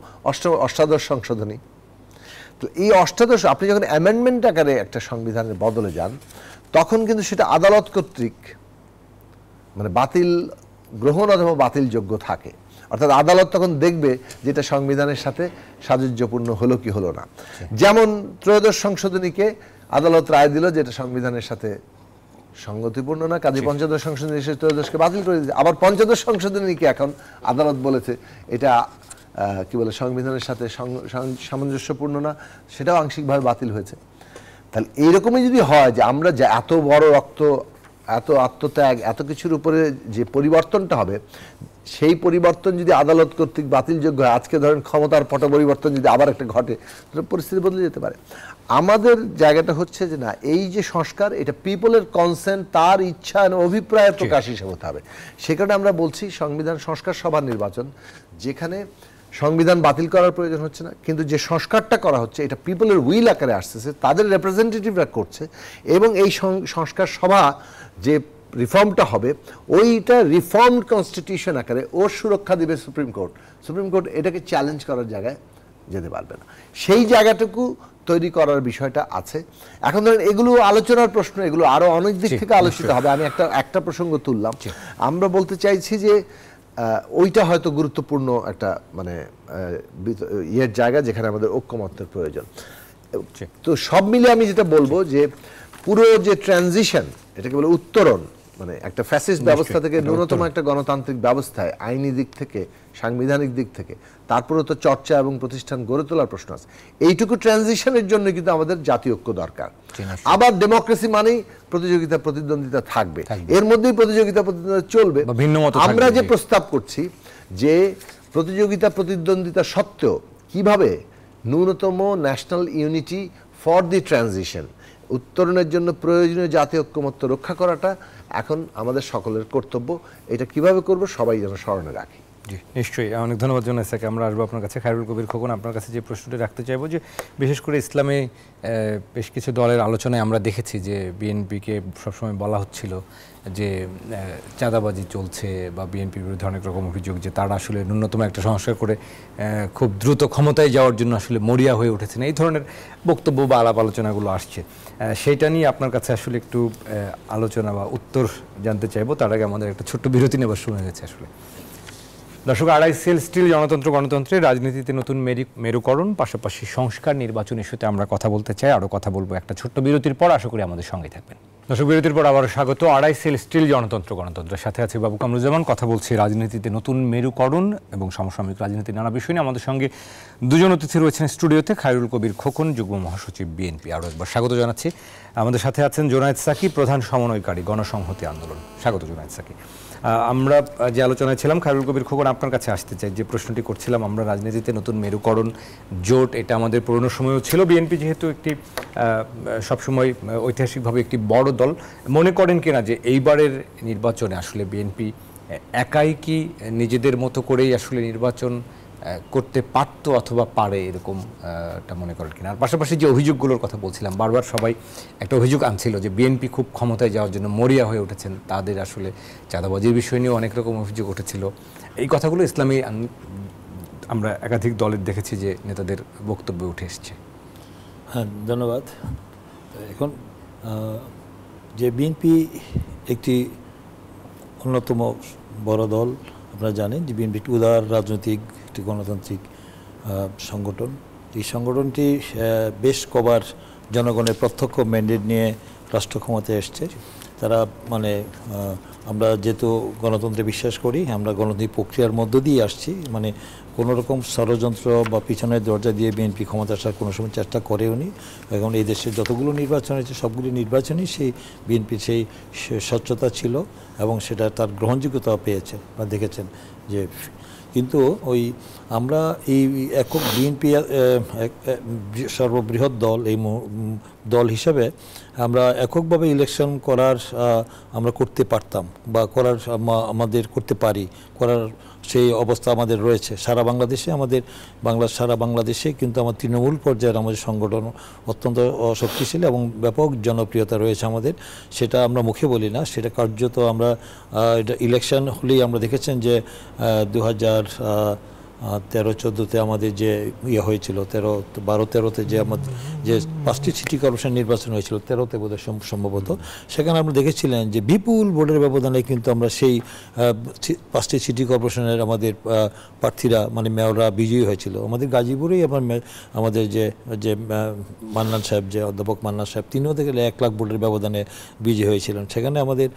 অষ্টাদশ সংশোধনী। তো এই অষ্টাদশ, আপনি যখন অ্যামেন্ডমেন্ট আকারে একটা সংবিধানের বদলে যান, তখন কিন্তু সেটা আদালত কর্তৃক মানে বাতিল গ্রহণ অথবা বাতিল যোগ্য থাকে। অর্থাৎ আদালত তখন দেখবে যেটা সংবিধানের সাথে সাযুজ্যপূর্ণ হলো কি হলো না। যেমন ত্রয়োদশ সংশোধনীকে আদালত রায় দিল যেটা সংবিধানের সাথে সংগতিপূর্ণ না, কাজে পঞ্চদশ সংশোধনী এসে ত্রয়োদশকে বাতিল করে দিয়েছে। আবার পঞ্চদশ সংশোধনীকে এখন আদালত বলেছে এটা কি বলে সংবিধানের সাথে সামঞ্জস্যপূর্ণ না, সেটাও আংশিকভাবে বাতিল হয়েছে। তাহলে এইরকমই যদি হয় যে আমরা যে এত বড় রক্ত, এত আত্মত্যাগ, এত কিছুর উপরে যে পরিবর্তনটা হবে, সেই পরিবর্তন যদি আদালত কর্তৃক বাতিলযোগ্য হয়, আজকে ধরেন ক্ষমতার পট পরিবর্তন যদি আবার একটা ঘটে, তাহলে পরিস্থিতি বদলে যেতে পারে। আমাদের জায়গাটা হচ্ছে যে না, এই যে সংস্কার, এটা পিপলের কনসেন্ট, তার ইচ্ছা এবং অভিপ্রায়ের প্রকাশ হিসেবে হতে হবে। সে কারণে আমরা বলছি সংবিধান সংস্কার সভা নির্বাচন, যেখানে সংবিধান বাতিল করার প্রয়োজন হচ্ছে না, কিন্তু যে সংস্কারটা করা হচ্ছে এটা পিপলের উইল আকারে আসতেছে, তাদের রিপ্রেজেন্টেটিভরা করছে, এবং এই সংস্কার সভা যে রিফর্মটা হবে ওইটা রিফর্মড কনস্টিটিউশন আকারে ওর সুরক্ষা দিবে সুপ্রিম কোর্ট। সুপ্রিম কোর্ট এটাকে চ্যালেঞ্জ করার জায়গায় যেতে পারবে না, সেই জায়গাটুকু তৈরি করার বিষয়টা আছে। এখন ধরেন এগুলো আলোচনার প্রশ্ন, এগুলো আরো অনেক দিক থেকে আলোচিত হবে। আমি একটা প্রসঙ্গ তুললাম। আমরা বলতে চাইছি যে ওইটা হয়তো গুরুত্বপূর্ণ একটা মানে ইয়ের জায়গা যেখানে আমাদের ঐক্যমত্যের প্রয়োজন। তো সব মিলে আমি যেটা বলবো যে পুরো যে ট্রানজিশন, এটাকে বলে উত্তরণ, মানে একটা ফ্যাসিস্ট ব্যবস্থা থেকে ন্যূনতম একটা গণতান্ত্রিক ব্যবস্থায়, আইনি দিক থেকে, সাংবিধানিক দিক থেকে, তারপরে তো চর্চা এবং প্রতিষ্ঠান গড়ে তোলার প্রশ্ন আছে। এইটুকু ট্রানজিশনের জন্য কিন্তু আমাদের জাতীয় ঐক্য দরকার। আবার ডেমোক্রেসি মানেই প্রতিযোগিতা প্রতিদ্বন্দ্বিতা থাকবে, এর মধ্যেই প্রতিযোগিতা প্রতিদ্বন্দ্বিতা চলবে। আমরা যে প্রস্তাব করছি যে প্রতিযোগিতা প্রতিদ্বন্দ্বিতা সত্ত্বেও কিভাবে ন্যূনতম national unity for the transition, উত্তরণের জন্য প্রয়োজনীয় জাতীয় ঐক্যমত্য রক্ষা করাটা এখন আমাদের সকলের কর্তব্য। এটা কিভাবে করব সবাই যেন স্মরণে রাখি। জি, নিশ্চয়ই। অনেক ধন্যবাদ জনাব স্যারকে। আমরা আসবো আপনার কাছে। খায়রুল কবির খোকন, আপনার কাছে যে প্রশ্নটি রাখতে চাইবো যে বিশেষ করে ইসলামে বেশ কিছু দলের আলোচনায় আমরা দেখেছি যে বিএনপিকে সবসময় বলা হচ্ছিল যে চাঁদাবাজি চলছে বা বিএনপির বিরুদ্ধে অনেক রকম অভিযোগ যে তারা আসলে ন্যূনতম একটা সংস্কার করে খুব দ্রুত ক্ষমতায় যাওয়ার জন্য আসলে মরিয়া হয়ে উঠেছেন। এই ধরনের বক্তব্য বা আলাপ আলোচনাগুলো আসছে, সেইটা নিয়ে আপনার কাছে আসলে একটু আলোচনা বা উত্তর জানতে চাইবো। তার আগে আমাদের একটা ছোট্ট বিরতি নেবার সময় হয়েছে আসলে। দর্শক, আড়াইসিএল স্টিল গণতন্ত্রের রাজনীতিতে নতুন মেরুকরণ, পাশাপাশি সংস্কার, নির্বাচন ইস্যুতে আমরা কথা বলতে চাই। আরও কথা বলবো একটা ছোট্ট বিরতির পর। আশা করি আমাদের সঙ্গে থাকবেন। দর্শক, বিরতির পর আবার স্বাগত। আড়াইসিএল স্টিল গণতন্ত্রের সাথে আছে বাবু কামরুজ্জামান। কথা বলছি রাজনীতিতে নতুন মেরুকরণ এবং সমসাময়িক রাজনীতির নানা বিষয় নিয়ে। আমাদের সঙ্গে দুজন অতিথি রয়েছেন স্টুডিওতে। খায়রুল কবির খোকন, যুগ্ম মহাসচিব বিএনপি, আরও একবার স্বাগত জানাচ্ছি। আমাদের সাথে আছেন জোনায়েদ সাকি, প্রধান সমন্বয়কারী গণসংহতি আন্দোলন। স্বাগত জোনায়েদ সাকি। আমরা যে আলোচনায় ছিলাম, খায়রুল কবির খোকন আপনার কাছে আসতে চাই। যে প্রশ্নটি করছিলাম, আমরা রাজনীতিতে নতুন মেরুকরণ, জোট, এটা আমাদের পুরনো সময়ও ছিল। বিএনপি যেহেতু একটি সবসময় ঐতিহাসিকভাবে একটি বড় দল, মনে করেন কিনা যে এইবারের নির্বাচনে আসলে বিএনপি একাই কি নিজেদের মতো করেই আসলে নির্বাচন করতে পারত অথবা পারে, এরকমটা মনে করেন কিনা? আর পাশাপাশি যে অভিযোগগুলোর কথা বলছিলাম, বারবার সবাই একটা অভিযোগ আনছিল যে বিএনপি খুব ক্ষমতায় যাওয়ার জন্য মরিয়া হয়ে উঠেছেন, তাদের আসলে চাঁদাবাজির বিষয় নিয়েও অনেক রকম অভিযোগ উঠেছিল। এই কথাগুলো ইসলামী আমরা একাধিক দলের দেখেছি যে নেতাদের বক্তব্যে উঠে এসছে। হ্যাঁ, ধন্যবাদ। এখন যে বিএনপি একটি অন্যতম বড় দল, আপনারা জানেন যে বিএনপি একটি উদার রাজনৈতিক একটি গণতান্ত্রিক সংগঠন। এই সংগঠনটি বেশ কবার জনগণের প্রত্যক্ষ ম্যান্ডেট নিয়ে রাষ্ট্র ক্ষমতায় এসছে। তারা মানে আমরা যেহেতু গণতন্ত্রে বিশ্বাস করি, আমরা গণতান্ত্রিক প্রক্রিয়ার মধ্য দিয়ে আসছি, মানে কোনো রকম ষড়যন্ত্র বা পিছনের দরজা দিয়ে বিএনপি ক্ষমতা আসার কোনো সময় চেষ্টা করেওনি। এখন এই দেশে যতগুলো নির্বাচন হয়েছে সবগুলি নির্বাচনই সেই বিএনপির সেই স্বচ্ছতা ছিল এবং সেটা তার গ্রহণযোগ্যতা পেয়েছে বা দেখেছেন যে। কিন্তু ওই আমরা এই একক বিএনপি সর্ববৃহৎ দল, এই দল হিসাবে আমরা এককভাবে ইলেকশন করার আমরা করতে পারতাম বা আমাদের করতে পারি, করার সেই অবস্থা আমাদের রয়েছে সারা বাংলাদেশে। আমাদের সারা বাংলাদেশে কিন্তু আমার তৃণমূল পর্যায়ের আমাদের সংগঠন অত্যন্ত শক্তিশালী এবং ব্যাপক জনপ্রিয়তা রয়েছে আমাদের। সেটা আমরা মুখে বলি না, সেটা কার্যত আমরা এটা ইলেকশন হলেই আমরা দেখেছেন যে 2013-14-তে আমাদের যে হয়েছিল, 12-13-তে যে আমাদের যে 5টি সিটি কর্পোরেশন নির্বাচন হয়েছিল, 13-তে বোধহয় সম্ভবত, সেখানে আমরা দেখেছিলেন যে বিপুল ভোটের ব্যবধানে কিন্তু আমরা সেই 5টি সিটি কর্পোরেশনের আমাদের প্রার্থীরা মেয়ররা বিজয়ী হয়েছিল। আমাদের গাজীপুরেই আমাদের যে মান্নান সাহেব, যে অধ্যাপক মান্নান সাহেব, তিনিও থেকে 1 লাখ ভোটের ব্যবধানে বিজয়ী হয়েছিলেন। সেখানে আমাদের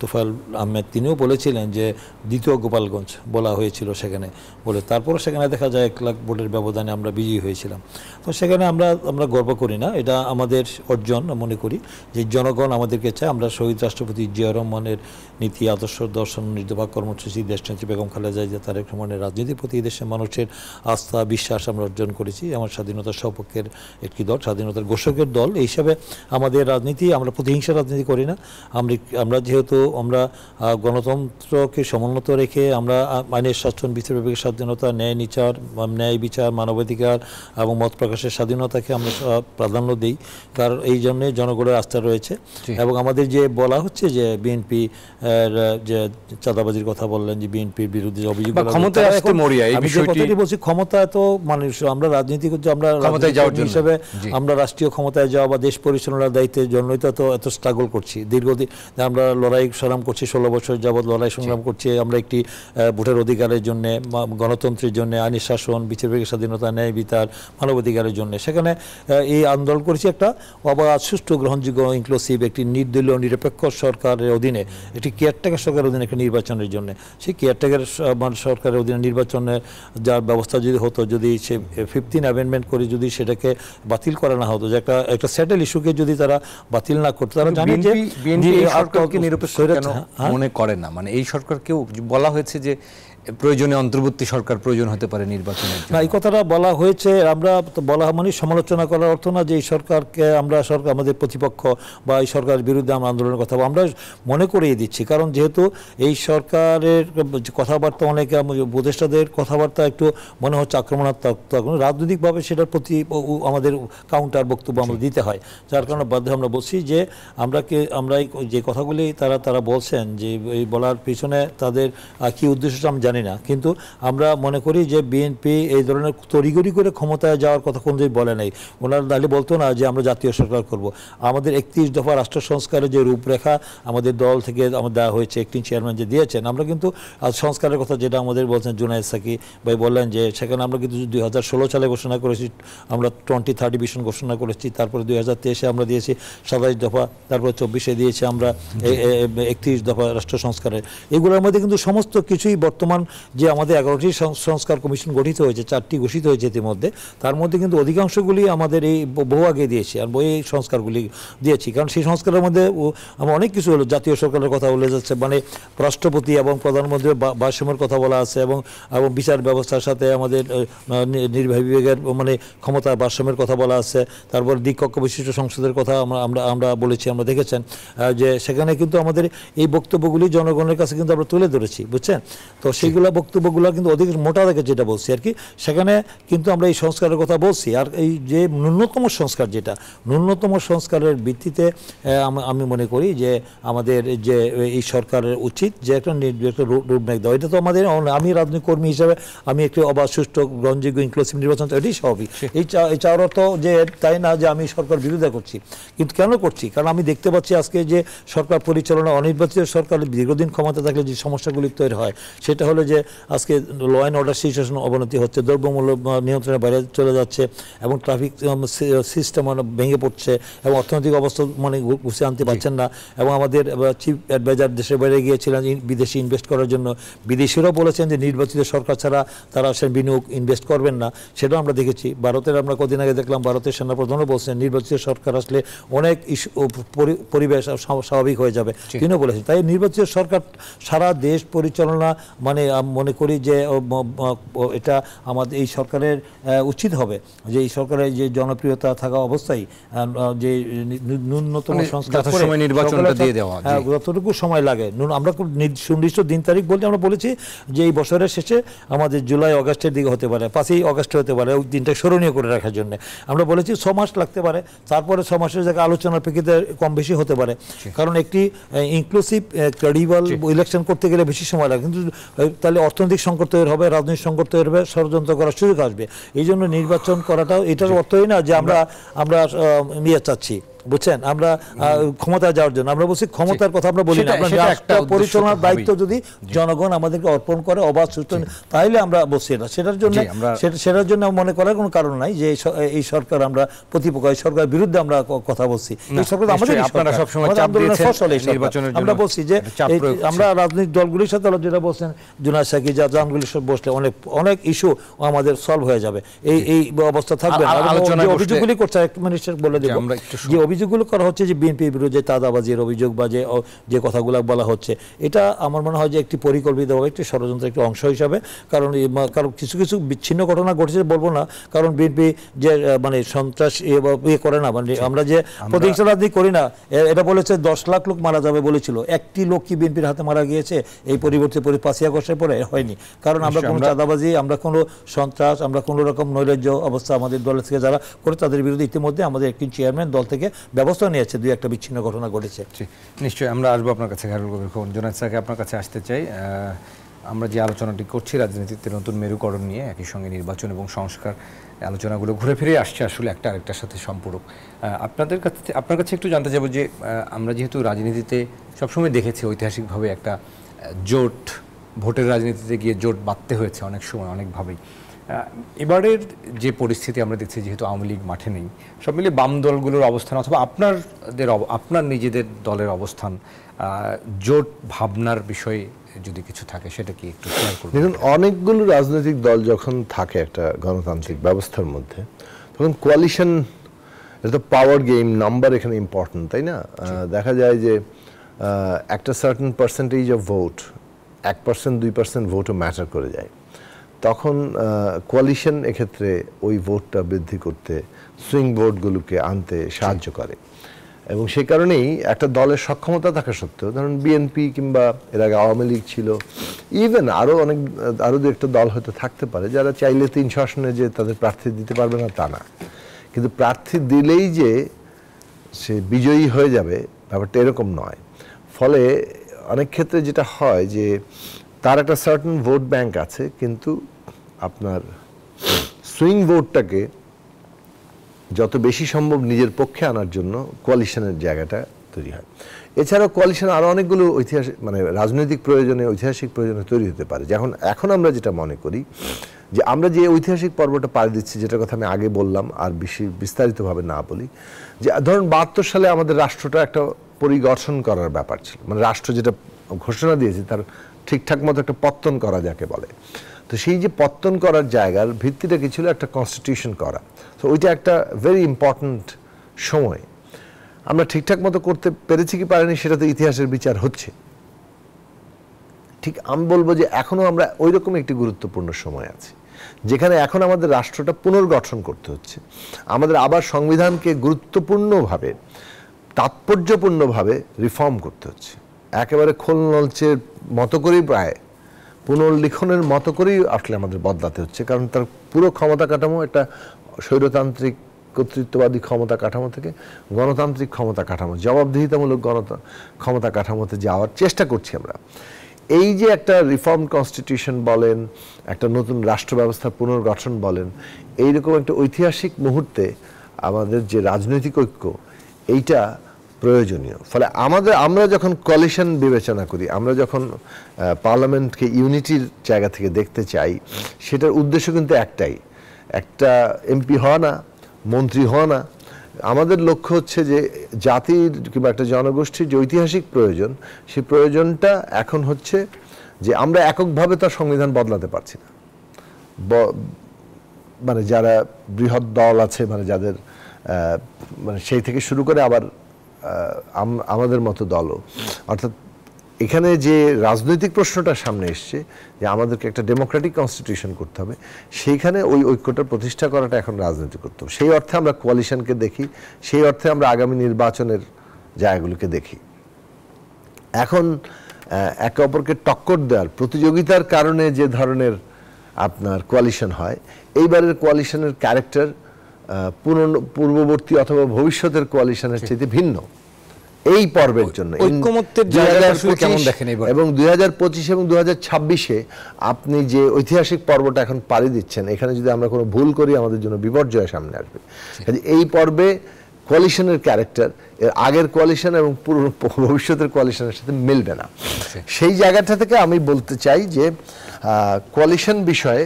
তোফায়েল আহমেদ তিনিও বলেছিলেন যে দ্বিতীয় গোপালগঞ্জ বলা হয়েছিল সেখানে বলে, তারপরে সেখানে দেখা যায় 1 লাখ ভোটের ব্যবধানে আমরা বিজয়ী হয়েছিলাম। তো সেখানে আমরা গর্ব করি না, এটা আমাদের অর্জন মনে করি যে জনগণ আমাদেরকে চায়। আমরা শহীদ রাষ্ট্রপতি জিয়া রহমানের নীতি, আদর্শ, দর্শন, নির্বাক কর্মসূচি, দেশনেত্রী বেগম খালেদা জিয়া তারেক রহমানের রাজনীতির প্রতি দেশের মানুষের আস্থা, বিশ্বাস আমরা অর্জন করেছি। আমার স্বাধীনতার সপক্ষের একটি দল, স্বাধীনতার ঘোষকের দল। এই হিসাবে আমাদের রাজনীতি, আমরা প্রতিহিংসা রাজনীতি করি না। আমরা যেহেতু আমরা গণতন্ত্রকে সমুন্নত রেখে আমরা আইনের শাসন, বিচার বিভাগের স্বাধীনতা, ন্যায় বিচার, মানবাধিকার এবং মত প্রকাশের স্বাধীনতাকে আমরা প্রাধান্য দিই, কারণ এই জন্যে জনগণের আস্থা রয়েছে। এবং আমাদের যে বলা হচ্ছে যে বিএনপি যে চাঁদাবাজির কথা বললেন, যে বিএনপির বিরুদ্ধে যে অভিযোগ, আমি যে কথাটি বলছি, ক্ষমতা তো মানুষ, আমরা রাজনীতি করছি, আমরা হিসেবে আমরা রাষ্ট্রীয় ক্ষমতায় যাওয়া বা দেশ পরিচালনার দায়িত্বের জন্যই তো এত স্ট্রাগল করছি। দীর্ঘদিন আমরা লড়াই সংগ্রাম করছি, 16 বছর যাবৎ লড়াই সংগ্রাম করছি। আমরা একটি ভোটের অধিকারের জন্য, গণতন্ত্রের জন্য, আইনের শাসন, বিচার বিভাগের স্বাধীনতা, ন্যায় বিচার, মানবাধিকারের জন্য সেখানে এই আন্দোলন করেছি। একটা অবাধ, সুষ্ঠু, গ্রহণযোগ্য, ইনক্লুসিভ একটি নির্দলীয় নিরপেক্ষ সরকারের অধীনে, একটি কেয়ারটেকার সরকারের অধীনে একটা নির্বাচনের জন্য, সেই কেয়ারটেকার সরকারের অধীনে নির্বাচনের যার ব্যবস্থা যদি হতো, যদি সে 15 অ্যামেন্ডমেন্ট করে যদি সেটাকে বাতিল করা না হতো, যে একটা সেটেল ইস্যুকে যদি তারা বাতিল না করতো, তারা জানে যে সরকারকে নিরপেক্ষ মনে করে না। এই সরকারকেও বলা হয়েছে যে প্রয়োজনে অন্তর্বর্তী সরকার প্রয়োজন হতে পারে নির্বাচনের জন্য। না, এই কথাটা বলা হয়েছে, আমরা বলা সমালোচনা করার অর্থ না যে এই সরকারকে আমরা আমাদের প্রতিপক্ষ বা এই সরকারের বিরুদ্ধে আমরা আন্দোলনের কথা আমরা মনে করিয়ে দিচ্ছি। কারণ যেহেতু এই সরকারের কথাবার্তা, অনেকে উপদেষ্টাদের কথাবার্তা একটু মনে হচ্ছে আক্রমণাত্মক, রাজনৈতিকভাবে সেটার প্রতি আমাদের কাউন্টার বক্তব্য আমরা দিতে হয়, যার কারণে বাধ্য আমরা বলছি যে আমরা যে কথাগুলি তারা বলছেন, যে এই বলার পিছনে তাদের কি উদ্দেশ্য আমি জানি না, কিন্তু আমরা মনে করি যে বিএনপি এই ধরনের তড়িঘড়ি করে ক্ষমতায় যাওয়ার কথা কোনোদিন বলে নাই। ওনারা দাঁড়িয়ে বলতো না যে আমরা জাতীয় সরকার করব। আমাদের 31 দফা রাষ্ট্র সংস্কারের যে রূপরেখা আমাদের দল থেকে আমার দেওয়া হয়েছে, একটি চেয়ারম্যান যে দিয়েছেন, আমরা কিন্তু সংস্কারের কথা যেটা আমাদের বলছেন জুনায়েদ সাকি ভাই বললেন, যে সেখানে আমরা কিন্তু 2016 সালে ঘোষণা করেছি, আমরা 2030 ভিশন ঘোষণা করেছি, তারপরে 2023-এ আমরা দিয়েছি 27 দফা, তারপরে 24-এ দিয়েছি আমরা 31 দফা রাষ্ট্র সংস্কারের। এগুলোর মধ্যে কিন্তু সমস্ত কিছুই বর্তমান যে আমাদের 11টি সংস্কার কমিশন গঠিত হয়েছে, 4টি ঘোষিত হয়েছে ইতিমধ্যে, তার মধ্যে কিন্তু অধিকাংশগুলি আমাদের এই বহু আগে দিয়েছি, আর এই সংস্কারগুলি দিয়েছি। কারণ সেই সংস্কারের মধ্যে আমরা অনেক কিছু হলো, জাতীয় সরকারের কথা বলে যাচ্ছে, রাষ্ট্রপতি এবং প্রধানমন্ত্রীর ভারসাম্যের কথা বলা আছে, এবং বিচার ব্যবস্থার সাথে আমাদের নির্বাহী বিভাগের ক্ষমতা ভারসাম্যের কথা বলা আছে, তারপর দ্বিকক্ষ বিশিষ্ট সংসদের কথা আমরা বলেছি, আমরা দেখেছেন যে সেখানে কিন্তু আমাদের এই বক্তব্যগুলি জনগণের কাছে কিন্তু আমরা তুলে ধরেছি, বুঝছেন। তো সেইগুলো বক্তব্যগুলো কিন্তু অধিক মোটা দেখে যেটা বলছি আর কি, সেখানে কিন্তু আমরা এই সংস্কারের কথা বলছি। আর এই যে ন্যূনতম সংস্কার, যেটা ন্যূনতম সংস্কারের ভিত্তিতে আমি মনে করি যে আমাদের যে এই সরকারের উচিত যে একটা রোডম্যাপ দেওয়া। এটা তো আমাদের, আমি রাজনৈতিক কর্মী হিসাবে আমি একটি অবাধ, সুষ্ঠু, গ্রহণযোগ্য, ইনক্লুসিভ নির্বাচন, এটাই স্বাভাবিক। এই চাওয়ার অর্থ যে তাই না যে আমি সরকার বিরোধিতা করছি, কিন্তু কেন করছি? কারণ আমি দেখতে পাচ্ছি আজকে যে সরকার পরিচালনা, অনির্বাচিত সরকার দীর্ঘদিন ক্ষমতা থাকলে যে সমস্যাগুলি তৈরি হয়, সেটা হলো যে আজকে ল অ্যান্ড অর্ডার সিচুয়েশন অবনতি হচ্ছে, দ্রব্যমূল্য নিয়ন্ত্রণের বাইরে চলে যাচ্ছে, এবং ট্রাফিক সিস্টেম ভেঙে পড়ছে, এবং অর্থনৈতিক অবস্থা গুছিয়ে আনতে পারছেন না। এবং আমাদের চিফ অ্যাডভাইজার দেশের বাইরে গিয়েছিলেন বিদেশি ইনভেস্ট করার জন্য, বিদেশিরাও বলেছেন যে নির্বাচিত সরকার ছাড়া তারা সে বিনিয়োগ ইনভেস্ট করবেন না, সেটাও আমরা দেখেছি। ভারতের আমরা কদিন আগে দেখলাম ভারতের সেনাপ্রধানও বলছেন নির্বাচিত সরকার আসলে অনেক পরিবেশ স্বাভাবিক হয়ে যাবে, তিনিও বলেছেন। তাই নির্বাচিত সরকার সারা দেশ পরিচালনা মনে করি যে এটা আমাদের এই সরকারের উচিত হবে যে এই সরকারের যে জনপ্রিয়তা থাকা অবস্থায় যে ন্যূনতম সংস্কার করে নির্বাচনটা দিয়ে দেওয়া, যতটুকু সময় লাগে। আমরা সুনির্দিষ্ট দিন তারিখ বলতে আমরা বলেছি যে এই বছরের শেষে আমাদের জুলাই অগাস্টের দিকে হতে পারে, 5ই অগাস্ট হতে পারে, ওই দিনটা স্মরণীয় করে রাখার জন্য আমরা বলেছি 6 মাস লাগতে পারে, তারপরে 6 মাসের জায়গায় আলোচনার প্রেক্ষিতে কম বেশি হতে পারে, কারণ একটি ইনক্লুসিভ ক্রেডিবল ইলেকশন করতে গেলে বেশি সময় লাগে, কিন্তু তাহলে অর্থনৈতিক সংকট তৈরি হবে, রাজনৈতিক সংকট তৈরি হবে, ষড়যন্ত্র করার সুযোগ আসবে। এই জন্য নির্বাচন করাটাও এটার অর্থই না যে আমরা নিয়ে চাচ্ছি, বুঝছেন, আমরা ক্ষমতায় যাওয়ার জন্য। আমরা বলছি ক্ষমতার কথা আমরা বলি না, আমরা রাষ্ট্র পরিচালনার দায়িত্ব যদি জনগণ আমাদেরকে অর্পণ করে অবাধ সুষ্ঠু, তাহলে আমরা বলছি না। সেটার জন্য মনে করার কোনো কারণ নাই যে এই সরকার আমরা প্রতিপক্ষ, এই সরকারের বিরুদ্ধে আমরা কথা বলছি। এই সরকার আমাদের আমরা বলছি যে আমরা রাজনৈতিক দলগুলির সাথে যেটা বলছেন জুনায়েদ সাকি, জাহানগুলির সাথে বসলে অনেক ইস্যু আমাদের সলভ হয়ে যাবে, এই অবস্থা থাকবে না। অভিযোগগুলি করছে এক মিনিট বলে দেব, যে অভিযোগগুলো করা হচ্ছে যে বিএনপির বিরুদ্ধে চাঁদাবাজির অভিযোগ বা যে কথাগুলো বলা হচ্ছে, এটা আমার মনে হয় যে একটি পরিকল্পিতভাবে একটি ষড়যন্ত্রের একটি অংশ হিসাবে, কারণ কিছু কিছু বিচ্ছিন্ন ঘটনা ঘটেছে বলবো না, কারণ বিএনপি যে মানে সন্ত্রাস করে না, মানে আমরা যে প্রতিহিংসা রাজনীতি করি না, এটা বলেছে 10 লাখ লোক মারা যাবে বলেছিল, একটি লোক কি বিএনপির হাতে মারা গিয়েছে এই পরিবর্তে 5ই আগস্টের পরে? হয়নি, কারণ আমরা কোনো চাঁদাবাজি, আমরা কোনো সন্ত্রাস, আমরা কোনো রকম নৈরাজ্য অবস্থা আমাদের দলের থেকে যারা করে তাদের বিরুদ্ধে ইতিমধ্যে আমাদের একটি চেয়ারম্যান দল থেকে ব্যবস্থা নিয়েছে, 2-1টা বিচ্ছিন্ন ঘটনা ঘটেছে। নিশ্চয়ই আমরা আসবো আপনার কাছে। খায়রুল কবির খোকন, জুনায়েদ সাকি আপনার কাছে আসতে চাই। আমরা যে আলোচনাটি করছি রাজনীতিতে নতুন মেরুকরণ নিয়ে, একই সঙ্গে নির্বাচন এবং সংস্কার, আলোচনাগুলো ঘুরে ফিরে আসছে আসলে একটা আরেকটার সাথে সম্পূরক। আপনার কাছে একটু জানতে চাইবো যে আমরা যেহেতু রাজনীতিতে সবসময় দেখেছি ঐতিহাসিকভাবে একটা জোট, ভোটের রাজনীতিতে গিয়ে জোট বাঁধতে হয়েছে অনেক সময় অনেকভাবেই। এবারের যে পরিস্থিতি আমরা দেখছি, যেহেতু আওয়ামী লীগ মাঠে নেই, সব মিলিয়ে বাম দলগুলোর অবস্থান অথবা আপনার নিজেদের দলের অবস্থান, জোট ভাবনার বিষয়ে যদি কিছু থাকে সেটা কি একটু শেয়ার করবেন? দেখুন, অনেকগুলো রাজনৈতিক দল যখন থাকে একটা গণতান্ত্রিক ব্যবস্থার মধ্যে, তখন কোয়ালিশন, এটা পাওয়ার গেম, নাম্বার এখানে ইম্পর্টেন্ট, তাই না? দেখা যায় যে একটা সার্টেন পার্সেন্টেজ অফ ভোট, 1% 2% ভোটও ম্যাটার করে যায়, তখন কোয়ালিশন এক্ষেত্রে ওই ভোটটা বৃদ্ধি করতে, সুইং ভোটগুলোকে আনতে সাহায্য করে। এবং সেই কারণেই একটা দলের সক্ষমতা থাকা সত্ত্বেও, ধরুন বিএনপি কিংবা এর আগে আওয়ামী লীগ ছিল, ইভেন আরও দু একটা দল হয়তো থাকতে পারে যারা চাইলে 300 আসনে যে তাদের প্রার্থী দিতে পারবে না তা না, কিন্তু প্রার্থী দিলেই যে সে বিজয়ী হয়ে যাবে ব্যাপারটা এরকম নয়। ফলে অনেক ক্ষেত্রে যেটা হয় যে তার একটা সার্টেন ভোট ব্যাংক আছে, কিন্তু আপনার সুইং ভোটটাকে যত বেশি সম্ভব নিজের পক্ষে আনার জন্য কোয়ালিশনের জায়গাটা তৈরি হয়। এছাড়াও কোয়ালিশন আরও অনেকগুলো ঐতিহাসিক, মানে রাজনৈতিক প্রয়োজনে, ঐতিহাসিক প্রয়োজনে তৈরি হতে পারে। এখন আমরা যেটা মনে করি যে আমরা যে ঐতিহাসিক পর্বটা পাড়ি দিচ্ছি, যেটার কথা আমি আগে বললাম আর বেশি বিস্তারিতভাবে না বলি, যে ধরুন 72 সালে আমাদের রাষ্ট্রটা একটা পরিগঠন করার ব্যাপার ছিল, মানে রাষ্ট্র যেটা ঘোষণা দিয়েছে তার ঠিকঠাক মতো একটা পত্তন করা যাকে বলে। তো সেই যে পত্তন করার জায়গার ভিত্তিটা কি ছিল? একটা কনস্টিটিউশন করা। তো ওইটা একটা ভেরি ইম্পর্ট্যান্ট সময়। আমরা ঠিকঠাক মতো করতে পেরেছি কি পারিনি সেটা তো ইতিহাসের বিচার হচ্ছে। ঠিক আমি বলবো যে এখনও আমরা ওই রকম একটি গুরুত্বপূর্ণ সময় আছে, যেখানে এখন আমাদের রাষ্ট্রটা পুনর্গঠন করতে হচ্ছে, আমাদের আবার সংবিধানকে গুরুত্বপূর্ণভাবে, তাৎপর্যপূর্ণভাবে রিফর্ম করতে হচ্ছে। একেবারে খোল নলচের মতো করেই, প্রায় পুনর্লিখনের মতো করেই আসলে আমাদের বদলাতে হচ্ছে, কারণ তার পুরো ক্ষমতা কাঠামো একটা স্বৈরতান্ত্রিক কর্তৃত্ববাদী ক্ষমতা কাঠামো থেকে গণতান্ত্রিক ক্ষমতা কাঠামো, জবাবদিহিতামূলক ক্ষমতা কাঠামোতে যাওয়ার চেষ্টা করছি আমরা। এই যে একটা রিফর্ম কনস্টিটিউশন বলেন, একটা নতুন রাষ্ট্র ব্যবস্থার পুনর্গঠন বলেন, এইরকম একটা ঐতিহাসিক মুহূর্তে আমাদের যে রাজনৈতিক ঐক্য, এইটা প্রয়োজনীয়। ফলে আমরা যখন কোয়ালিশন বিবেচনা করি, আমরা যখন পার্লামেন্টকে ইউনিটির জায়গা থেকে দেখতে চাই, সেটার উদ্দেশ্য কিন্তু একটাই, একটা এমপি হওয়া না, মন্ত্রী হওয়া না। আমাদের লক্ষ্য হচ্ছে যে জাতির কিংবা একটা জনগোষ্ঠীর যে ঐতিহাসিক প্রয়োজন, সেই প্রয়োজনটা এখন হচ্ছে যে আমরা এককভাবে তার সংবিধান বদলাতে পারছি না। মানে যারা বৃহৎ দল আছে, মানে যাদের মানে সেই থেকে শুরু করে আবার আমাদের মতো দলও, অর্থাৎ এখানে যে রাজনৈতিক প্রশ্নটা সামনে এসছে যে আমাদেরকে একটা ডেমোক্রেটিক কনস্টিটিউশন করতে হবে, সেইখানে ওই ঐক্যটা প্রতিষ্ঠা করাটা এখন রাজনীতি করতে হবে। সেই অর্থে আমরা কোয়ালিশনকে দেখি, সেই অর্থে আমরা আগামী নির্বাচনের জায়গাগুলোকে দেখি। এখন একে অপরকে টক্কর দেওয়ার প্রতিযোগিতার কারণে যে ধরনের আপনার কোয়ালিশন হয়, এইবারের কোয়ালিশনের ক্যারেক্টার পূর্ববর্তী অথবা ভবিষ্যতের কোয়ালিশনের চেয়ে ভিন্ন এই পর্বের জন্য। ঐক্যমত্যের জায়গাটা আসলে কেমন দেখেন এবার? এবং 2025 এবং 2026-এ আপনি যে ঐতিহাসিক পর্বটা এখন পাড়ি দিচ্ছেন, এখানে যদি আমরা কোনো ভুল করি আমাদের জন্য বিপর্যয় সামনে আসবে। এই পর্বে কোয়ালিশনের ক্যারেক্টার এর আগের কোয়ালিশন এবং ভবিষ্যতের কোয়ালিশনের সাথে মিলবে না। সেই জায়গাটা থেকে আমি বলতে চাই যে কোয়ালিশন বিষয়ে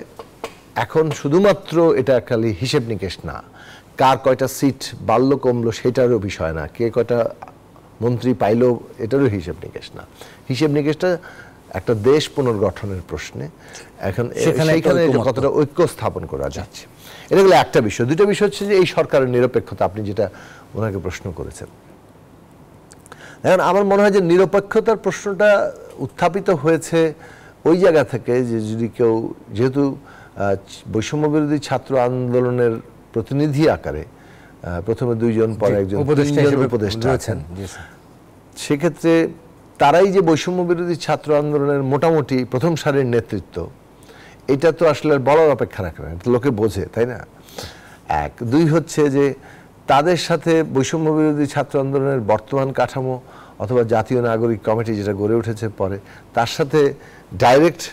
এখন শুধুমাত্র এটা খালি হিসেব নিকেশ না, কার কয়টা সিট বাড়লো কমলো সেটারও বিষয় না, কে কয়টা মন্ত্রী পাইলো এটারও হিসেব নিকেশ না। হিসেব নিকেশটা একটা দেশ পুনর্গঠনের প্রশ্নে এখন সেইখানে কতটা ঐক্য স্থাপন করা যাচ্ছে, এটা হলো একটা বিষয়। দুটো বিষয় হচ্ছে যে এই সরকারের নিরপেক্ষতা, আপনি যেটা ওনাকে প্রশ্ন করেছেন। এখন আমার মনে হয় যে নিরপেক্ষতার প্রশ্নটা উত্থাপিত হয়েছে ওই জায়গা থেকে যে যদি কেউ, যেহেতু বৈষম্য বিরোধী ছাত্র আন্দোলনের প্রতিনিধি আকারে প্রথমে দুইজন, পরে একজন উপদেষ্টা আছেন, সেক্ষেত্রে তারাই যে বৈষম্য বিরোধী ছাত্র আন্দোলনের মোটামুটি প্রথম সারির নেতৃত্ব, এটা তো আসলে বলার অপেক্ষা রাখে না, লোকে বোঝে, তাই না? এক। দুই হচ্ছে যে তাদের সাথে বৈষম্য বিরোধী ছাত্র আন্দোলনের বর্তমান কাঠামো অথবা জাতীয় নাগরিক কমিটি যেটা গড়ে উঠেছে পরে, তার সাথে ডাইরেক্ট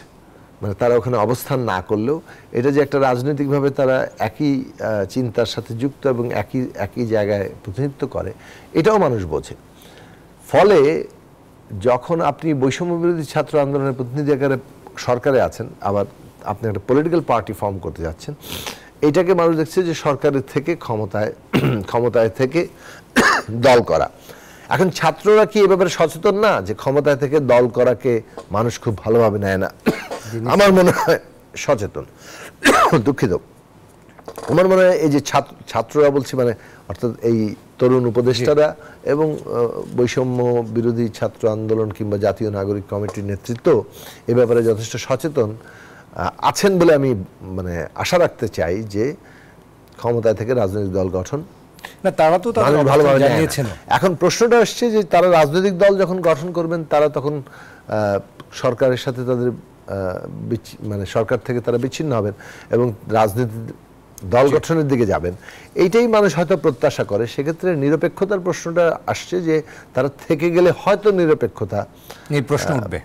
মানে তারা ওখানে অবস্থান না করলেও এটা যে একটা রাজনৈতিকভাবে তারা একই চিন্তার সাথে যুক্ত এবং একই জায়গায় প্রতিনিধিত্ব করে, এটাও মানুষ বোঝে। ফলে যখন আপনি বৈষম্য বিরোধী ছাত্র আন্দোলনের প্রতিনিধি আকারে সরকারে আছেন, আবার আপনি একটা পলিটিক্যাল পার্টি ফর্ম করতে যাচ্ছেন, এটাকে মানুষ দেখছে যে সরকারের থেকে ক্ষমতায় থেকে দল করা। এখন ছাত্ররা কি এ ব্যাপারে সচেতন না যে ক্ষমতায় থেকে দল করাকে মানুষ খুব ভালোভাবে নেয় না? আমার মনে হয় সচেতন। দুঃখিত, আমার মনে হয় এই যে ছাত্ররা বলছি, মানে অর্থাৎ এই তরুণ উপদেষ্টারা এবং বৈষম্য বিরোধী ছাত্র আন্দোলন কিংবা জাতীয় নাগরিক কমিটির নেতৃত্ব এ ব্যাপারে যথেষ্ট সচেতন আছেন বলে আমি মানে আশা রাখতে চাই যে ক্ষমতায় থেকে রাজনৈতিক দল গঠন না, তারা তো ভালোভাবে জানিয়েছেন। এখন প্রশ্নটা আসছে যে তারা রাজনৈতিক দল যখন গঠন করবেন, তারা তখন সরকারের সাথে তাদের মানে সরকার থেকে তারা বিচ্ছিন্ন হবেন এবং রাজনীতি দল গঠনের দিকে যাবেন, এইটাই মানুষ হয়তো প্রত্যাশা করে। সেক্ষেত্রে নিরপেক্ষতার প্রশ্নটা আসছে যে তারা থেকে গেলে হয়তো নিরপেক্ষতা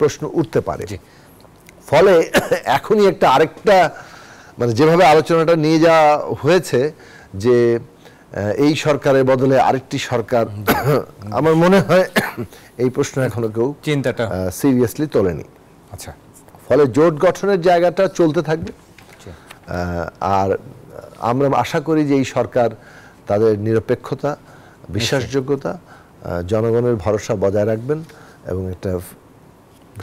প্রশ্ন উঠতে পারে। ফলে এখনই আরেকটা মানে যেভাবে আলোচনাটা নিয়ে যাওয়া হয়েছে যে এই সরকারের বদলে আরেকটি সরকার, আমার মনে হয় এই প্রশ্ন এখনো কেউ চিন্তাটা সিরিয়াসলি তোলেনি। আচ্ছা, ফলে জোট গঠনের জায়গাটা চলতে থাকবে। আর আমরা আশা করি যে এই সরকার তাদের নিরপেক্ষতা, বিশ্বাসযোগ্যতা, জনগণের ভরসা বজায় রাখবেন এবং একটা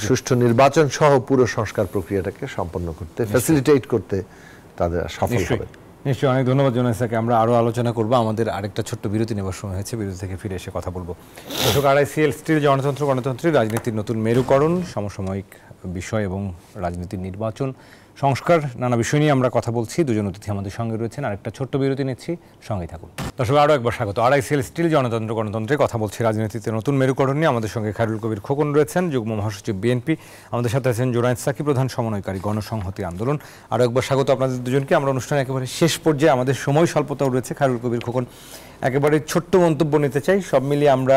সুষ্ঠু নির্বাচন সহ পুরো সংস্কার প্রক্রিয়াটাকে সম্পন্ন করতে, ফ্যাসিলিটেট করতে তাদের সফল হবে। নিশ্চয়ই, অনেক ধন্যবাদ জোনায়েদ স্যারকে। আমরা আরও আলোচনা করবো, আমাদের আরেকটা ছোট্ট বিরতি নেবার সময় হয়েছে, বিরতি থেকে ফিরে এসে কথা বলবো। দর্শক, আরআইসিএল স্টিল গণতন্ত্রের রাজনীতির নতুন মেরুকরণ, সমসাময়িক বিষয় এবং রাজনীতির নির্বাচন সংস্কার, নানা বিষয় নিয়ে আমরা কথা বলছি। দুজন অতিথি আমাদের সঙ্গে রয়েছেন, আরেকটা ছোট্ট বিরতি নিচ্ছি, সঙ্গেই থাকুন। দর্শক, আরও একবার স্বাগত। আরআইসিএল স্টিল গণতন্ত্রে কথা বলছি রাজনীতিতে নতুন মেরুকরণ নিয়ে। আমাদের সঙ্গে খায়রুল কবির খোকন রয়েছেন, যুগ্ম মহাসচিব বিএনপি। আমাদের সাথে আছেন জোনায়েদ সাকি, প্রধান সমন্বয়কারী গণসংহতি আন্দোলন। আরও একবার স্বাগত আপনাদের দুজনকে। আমরা অনুষ্ঠানে একেবারে শেষ পর্যায়ে, আমাদের সময় স্বল্পতাও রয়েছে। খায়রুল কবির খোকন, একেবারে ছোট্ট মন্তব্য নিতে চাই। সব মিলিয়ে আমরা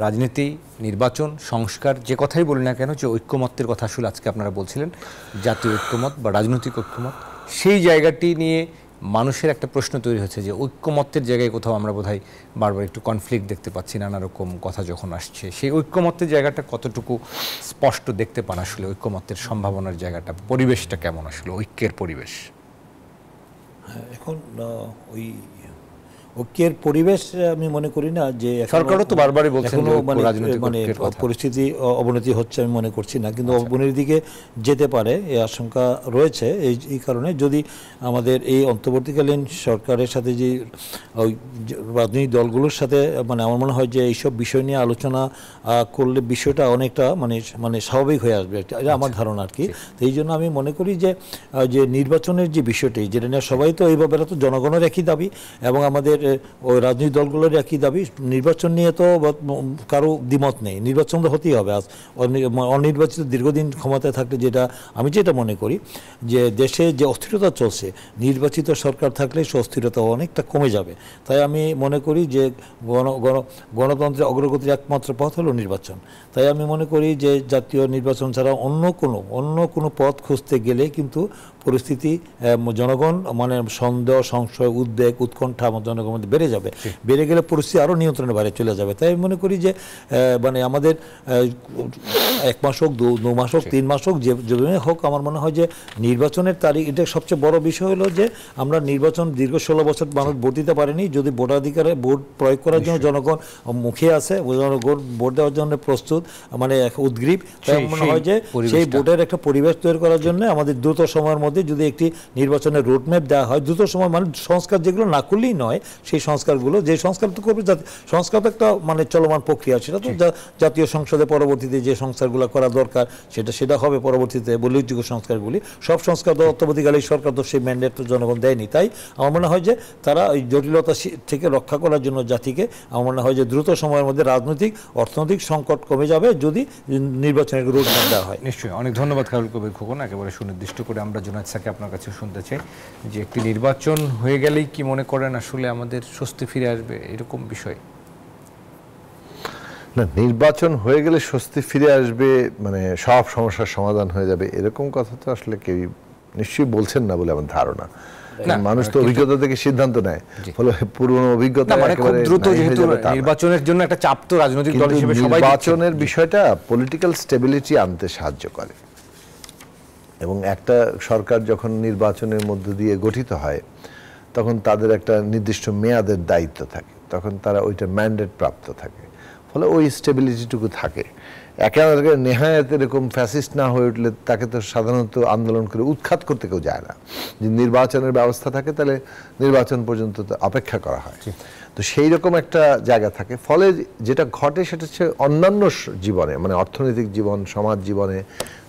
রাজনীতি, নির্বাচন, সংস্কার যে কথাই বলি না কেন, যে ঐক্যমত্যের কথা আসলে আজকে আপনারা বলছিলেন, জাতীয় ঐক্যমত বা রাজনৈতিক ঐক্যমত, সেই জায়গাটি নিয়ে মানুষের একটা প্রশ্ন তৈরি হচ্ছে যে ঐক্যমত্যের জায়গায় কোথাও আমরা বোধহয় বারবার একটু কনফ্লিক্ট দেখতে পাচ্ছি, নানা রকম কথা যখন আসছে। সেই ঐক্যমত্যের জায়গাটা কতটুকু স্পষ্ট দেখতে পান আসলে? ঐক্যমত্যের সম্ভাবনার জায়গাটা, পরিবেশটা কেমন আসলে, ঐক্যের পরিবেশ? এখন ওই ঐক্যের পরিবেশ আমি মনে করি না যে সরকারও তো বারবারই বলছেন যে রাজনৈতিক মানে ঐক্যের কথা। পরিস্থিতি অবনতি হচ্ছে আমি মনে করছি না, কিন্তু অবনতির দিকে যেতে পারে এই আশঙ্কা রয়েছে। এই কারণে যদি আমাদের এই অন্তর্বর্তীকালীন সরকারের সাথে যে ওই রাজনৈতিক দলগুলোর সাথে মানে আমার মনে হয় যে এইসব বিষয় নিয়ে আলোচনা করলে বিষয়টা অনেকটা মানে স্বাভাবিক হয়ে আসবে, এটা আমার ধারণা আর কি। তো এই জন্য আমি মনে করি যে যে নির্বাচনের যে বিষয়টি, যেটা নিয়ে সবাই তো এইভাবে তো জনগণের একই দাবি এবং আমাদের ওই রাজনৈতিক দলগুলোর একই দাবি। নির্বাচন নিয়ে তো কারো দ্বিমত নেই, নির্বাচন তো হতেই হবে। আজ অনির্বাচিত দীর্ঘদিন ক্ষমতায় থাকলে আমি যেটা মনে করি যে দেশে যে অস্থিরতা চলছে, নির্বাচিত সরকার থাকলে সে অস্থিরতা অনেকটা কমে যাবে। তাই আমি মনে করি যে গণতন্ত্রের অগ্রগতির একমাত্র পথ হলো নির্বাচন। তাই আমি মনে করি যে জাতীয় নির্বাচন ছাড়া অন্য কোনো পথ খুঁজতে গেলে কিন্তু পরিস্থিতি জনগণ মানে সন্দেহ, সংশয়, উদ্বেগ, উৎকণ্ঠা আমার জনগণের মধ্যে বেড়ে যাবে। বেড়ে গেলে পরিস্থিতি আরও নিয়ন্ত্রণের বাইরে চলে যাবে। তাই আমি মনে করি যে মানে আমাদের 1 মাস হোক, 2 মাস হোক, 3 মাস হোক, যে হোক, আমার মনে হয় যে নির্বাচনের তারিখ, এটা সবচেয়ে বড় বিষয় হলো যে আমরা নির্বাচন দীর্ঘ 16 বছর মানুষ ভোট দিতে পারেনি। যদি ভোটাধিকারে ভোট প্রয়োগ করার জন্য জনগণ মুখে আছে, জনগণ ভোট দেওয়ার জন্য প্রস্তুত, মানে উদ্গ্রীব, তাই মনে হয় যে সেই ভোটের একটা পরিবেশ তৈরি করার জন্য আমাদের দ্রুত সময়ের মধ্যে যদি একটি নির্বাচনের রোডম্যাপ দেওয়া হয়, দ্রুত সময় মানে সংস্কার যেগুলো না করলেই নয়, সেই সংস্কারগুলো, যে সংস্কার তো করবে, সংস্কার তো একটা মানে চলমান প্রক্রিয়া, সেটা তো জাতীয় সংসদে পরবর্তীতে যে সংস্কারগুলো করা দরকার সেটা হবে পরবর্তীতে উল্লেখযোগ্য সংস্কারগুলি। সব সংস্কার তো অন্তর্বর্তীকালীন সরকার তো সেই ম্যান্ডেট তো জনগণ দেয়নি। তাই আমার মনে হয় যে তারা এই জটিলতা থেকে রক্ষা করার জন্য জাতিকে, আমার মনে হয় যে দ্রুত সময়ের মধ্যে রাজনৈতিক অর্থনৈতিক সংকট কমে যাবে যদি নির্বাচনের রোডম্যাপ দেওয়া হয়। নিশ্চয়ই। অনেক ধন্যবাদ খায়রুল কবির খোকন। একেবারে সুনির্দিষ্ট করে আমরা জুনায়েদ স্যারকে আপনার কাছে শুনতে চাই যে একটি নির্বাচন হয়ে গেলেই কি মনে করেন আসলে আমাদের স্বস্তি ফিরে আসবে, এরকম বিষয়? না, নির্বাচন হয়ে গেলে স্বস্তি ফিরে আসবে মানে সব সমস্যার সমাধান হয়ে যাবে, এরকম কথা তো আসলে কেউ নিশ্চয়ই বলছেন না বলে আমার ধারণা। মানুষ তো অভিজ্ঞতা থেকে সিদ্ধান্ত নেয়, ফলে পুরনো অভিজ্ঞতা খুব দ্রুত, যেহেতু নির্বাচনের জন্য একটা চাপ তো রাজনৈতিক দল হিসেবে সবাই, নির্বাচনের বিষয়টা পলিটিক্যাল স্টেবিলিটি আনতে সাহায্য করে এবং একটা সরকার যখন নির্বাচনের মধ্য দিয়ে গঠিত হয় তখন তাদের একটা নির্দিষ্ট মেয়াদের দায়িত্ব থাকে, তখন তারা ওইটা ম্যান্ডেট প্রাপ্ত থাকে, ফলে ওই স্টেবিলিটিটুকু থাকে। একেবারে নেহায়াত এরকম ফ্যাসিস্ট না হয়ে উঠলে তাকে তো সাধারণত আন্দোলন করে উৎখাত করতে কেউ যায় না। যদি নির্বাচনের ব্যবস্থা থাকে তাহলে নির্বাচন পর্যন্ত অপেক্ষা করা হয়, তো সেই রকম একটা জায়গা থাকে। ফলে যেটা ঘটে সেটা হচ্ছে অন্যান্য জীবনে, মানে অর্থনৈতিক জীবন, সমাজ জীবনে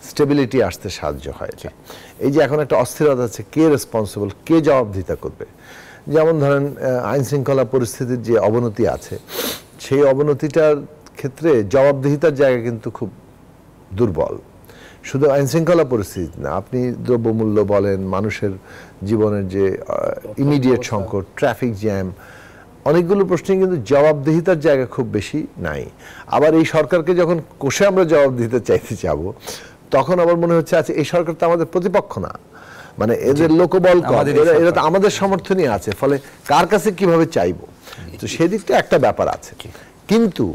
স্টেবিলিটি আসতে সাহায্য হয়। এই যে এখন একটা অস্থিরতা আছে, কে রেসপন্সিবল, কে জবাবদিহিতা করবে। যেমন ধরেন আইন শৃঙ্খলা পরিস্থিতির যে অবনতি আছে, সেই অবনতিটার ক্ষেত্রে জবাবদিহিতার জায়গা কিন্তু খুব দুর্বল। শুধু আইন শৃঙ্খলা পরিস্থিতি না, আপনি দ্রব্যমূল্য বলেন, মানুষের জীবনের যে ইমিডিয়েট সংকট, ট্রাফিক জ্যাম, অনেকগুলো প্রশ্নে কিন্তু জবাবদিহিতার জায়গা খুব বেশি নাই। আবার এই সরকারকে যখন কোষে আমরা জবাবদিহিতা চাইতে যাব, তখন আবার মনে হচ্ছে আচ্ছা এই সরকার তো আমাদের প্রতিপক্ষ না, মানে এদের লোকবল কম, এরা তো আমাদের সমর্থনই আছে, ফলে কার কাছে কিভাবে চাইবো, তো সেদিকটা একটা ব্যাপার আছে। কিন্তু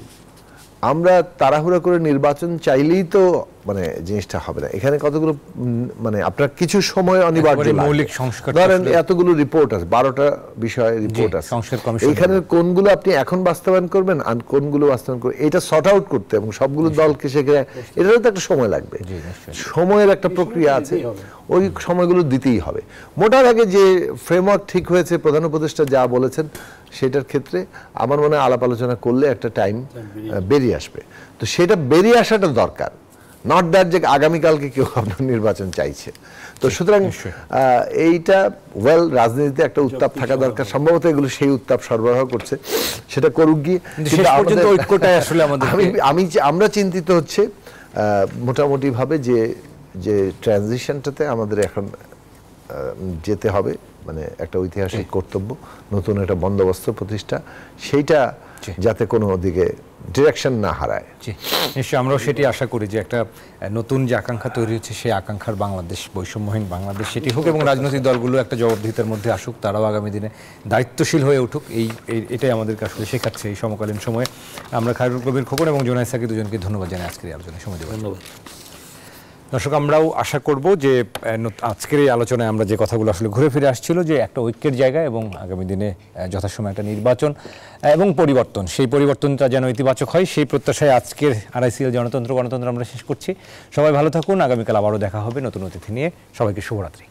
আমরা তাড়াহুড়া করে নির্বাচন চাইলেই তো মানে জিনিসটা হবে না। এখানে কতগুলো মানে আপনার কিছু সময় অনিবার্য, মৌলিক সংস্কার, ধরেন এতগুলো রিপোর্ট আছে, 12টা বিষয়ে রিপোর্ট আছে, এইখানে কোনগুলো আপনি এখন বাস্তবায়ন করবেন আর কোনগুলো বাস্তবায়ন করবেন, এটা সর্ট আউট করতে এবং সবগুলো দলকে সেখানে, এটারও তো একটা সময় লাগবে, সময়ের একটা প্রক্রিয়া আছে, ওই সময়গুলো দিতেই হবে। মোটার আগে যে ফ্রেমওয়ার্ক ঠিক হয়েছে, প্রধান উপদেষ্টা যা বলেছেন সেটার ক্ষেত্রে আমার মনে হয় আলাপ আলোচনা করলে একটা টাইম বেরিয়ে আসবে। তো সেটা বেরিয়ে আসাটা দরকার, নট দ্যাট যে আগামীকালকে কেউ আপনার নির্বাচন চাইছে। তো সুতরাং এইটা ওয়েল, রাজনীতিতে একটা উত্তাপ থাকা দরকার, সম্ভবত এগুলো সেই উত্তাপ সরবরাহ করছে, সেটা করুক গিয়ে। আমরা চিন্তিত হচ্ছে মোটামুটি ভাবে যে ট্রানজিশনটাতে আমাদের এখন যেতে হবে, মানে একটা ঐতিহাসিক কর্তব্য, নতুন একটা বন্দোবস্ত প্রতিষ্ঠা, সেইটা যাতে কোনো দিকে ডিরেকশন না হারায়। নিশ্চয়ই আমরাও সেটি আশা করি যে একটা নতুন যে আকাঙ্ক্ষা তৈরি হচ্ছে, সেই আকাঙ্ক্ষার বাংলাদেশ, বৈষম্যহীন বাংলাদেশ, সেটি হোক এবং রাজনৈতিক দলগুলো একটা জবাবদিহিতার মধ্যে আসুক, তারাও আগামী দিনে দায়িত্বশীল হয়ে উঠুক। এটাই আমাদেরকে আসলে শেখাচ্ছে এই সমকালীন সময়ে। আমরা খায়রুল কবির খোকন এবং জুনায়েদ স্যারকে দুজনকে ধন্যবাদ জানাই আজকের এই আলোচনায় সময় দেওয়ার জন্য। ধন্যবাদ। দর্শক, আমরাও আশা করব যে আজকের এই আলোচনায় আমরা যে কথাগুলো আসলে ঘুরে ফিরে আসছিল যে একটা ঐক্যের জায়গা এবং আগামী দিনে যথাসময় একটা নির্বাচন এবং পরিবর্তন, সেই পরিবর্তনটা যেন ইতিবাচক হয়, সেই প্রত্যাশায় আজকের RICL জনতন্ত্র গণতন্ত্র আমরা শেষ করছি। সবাই ভালো থাকুন, আগামীকাল আবারও দেখা হবে নতুন অতিথি নিয়ে। সবাইকে শুভরাত্রি।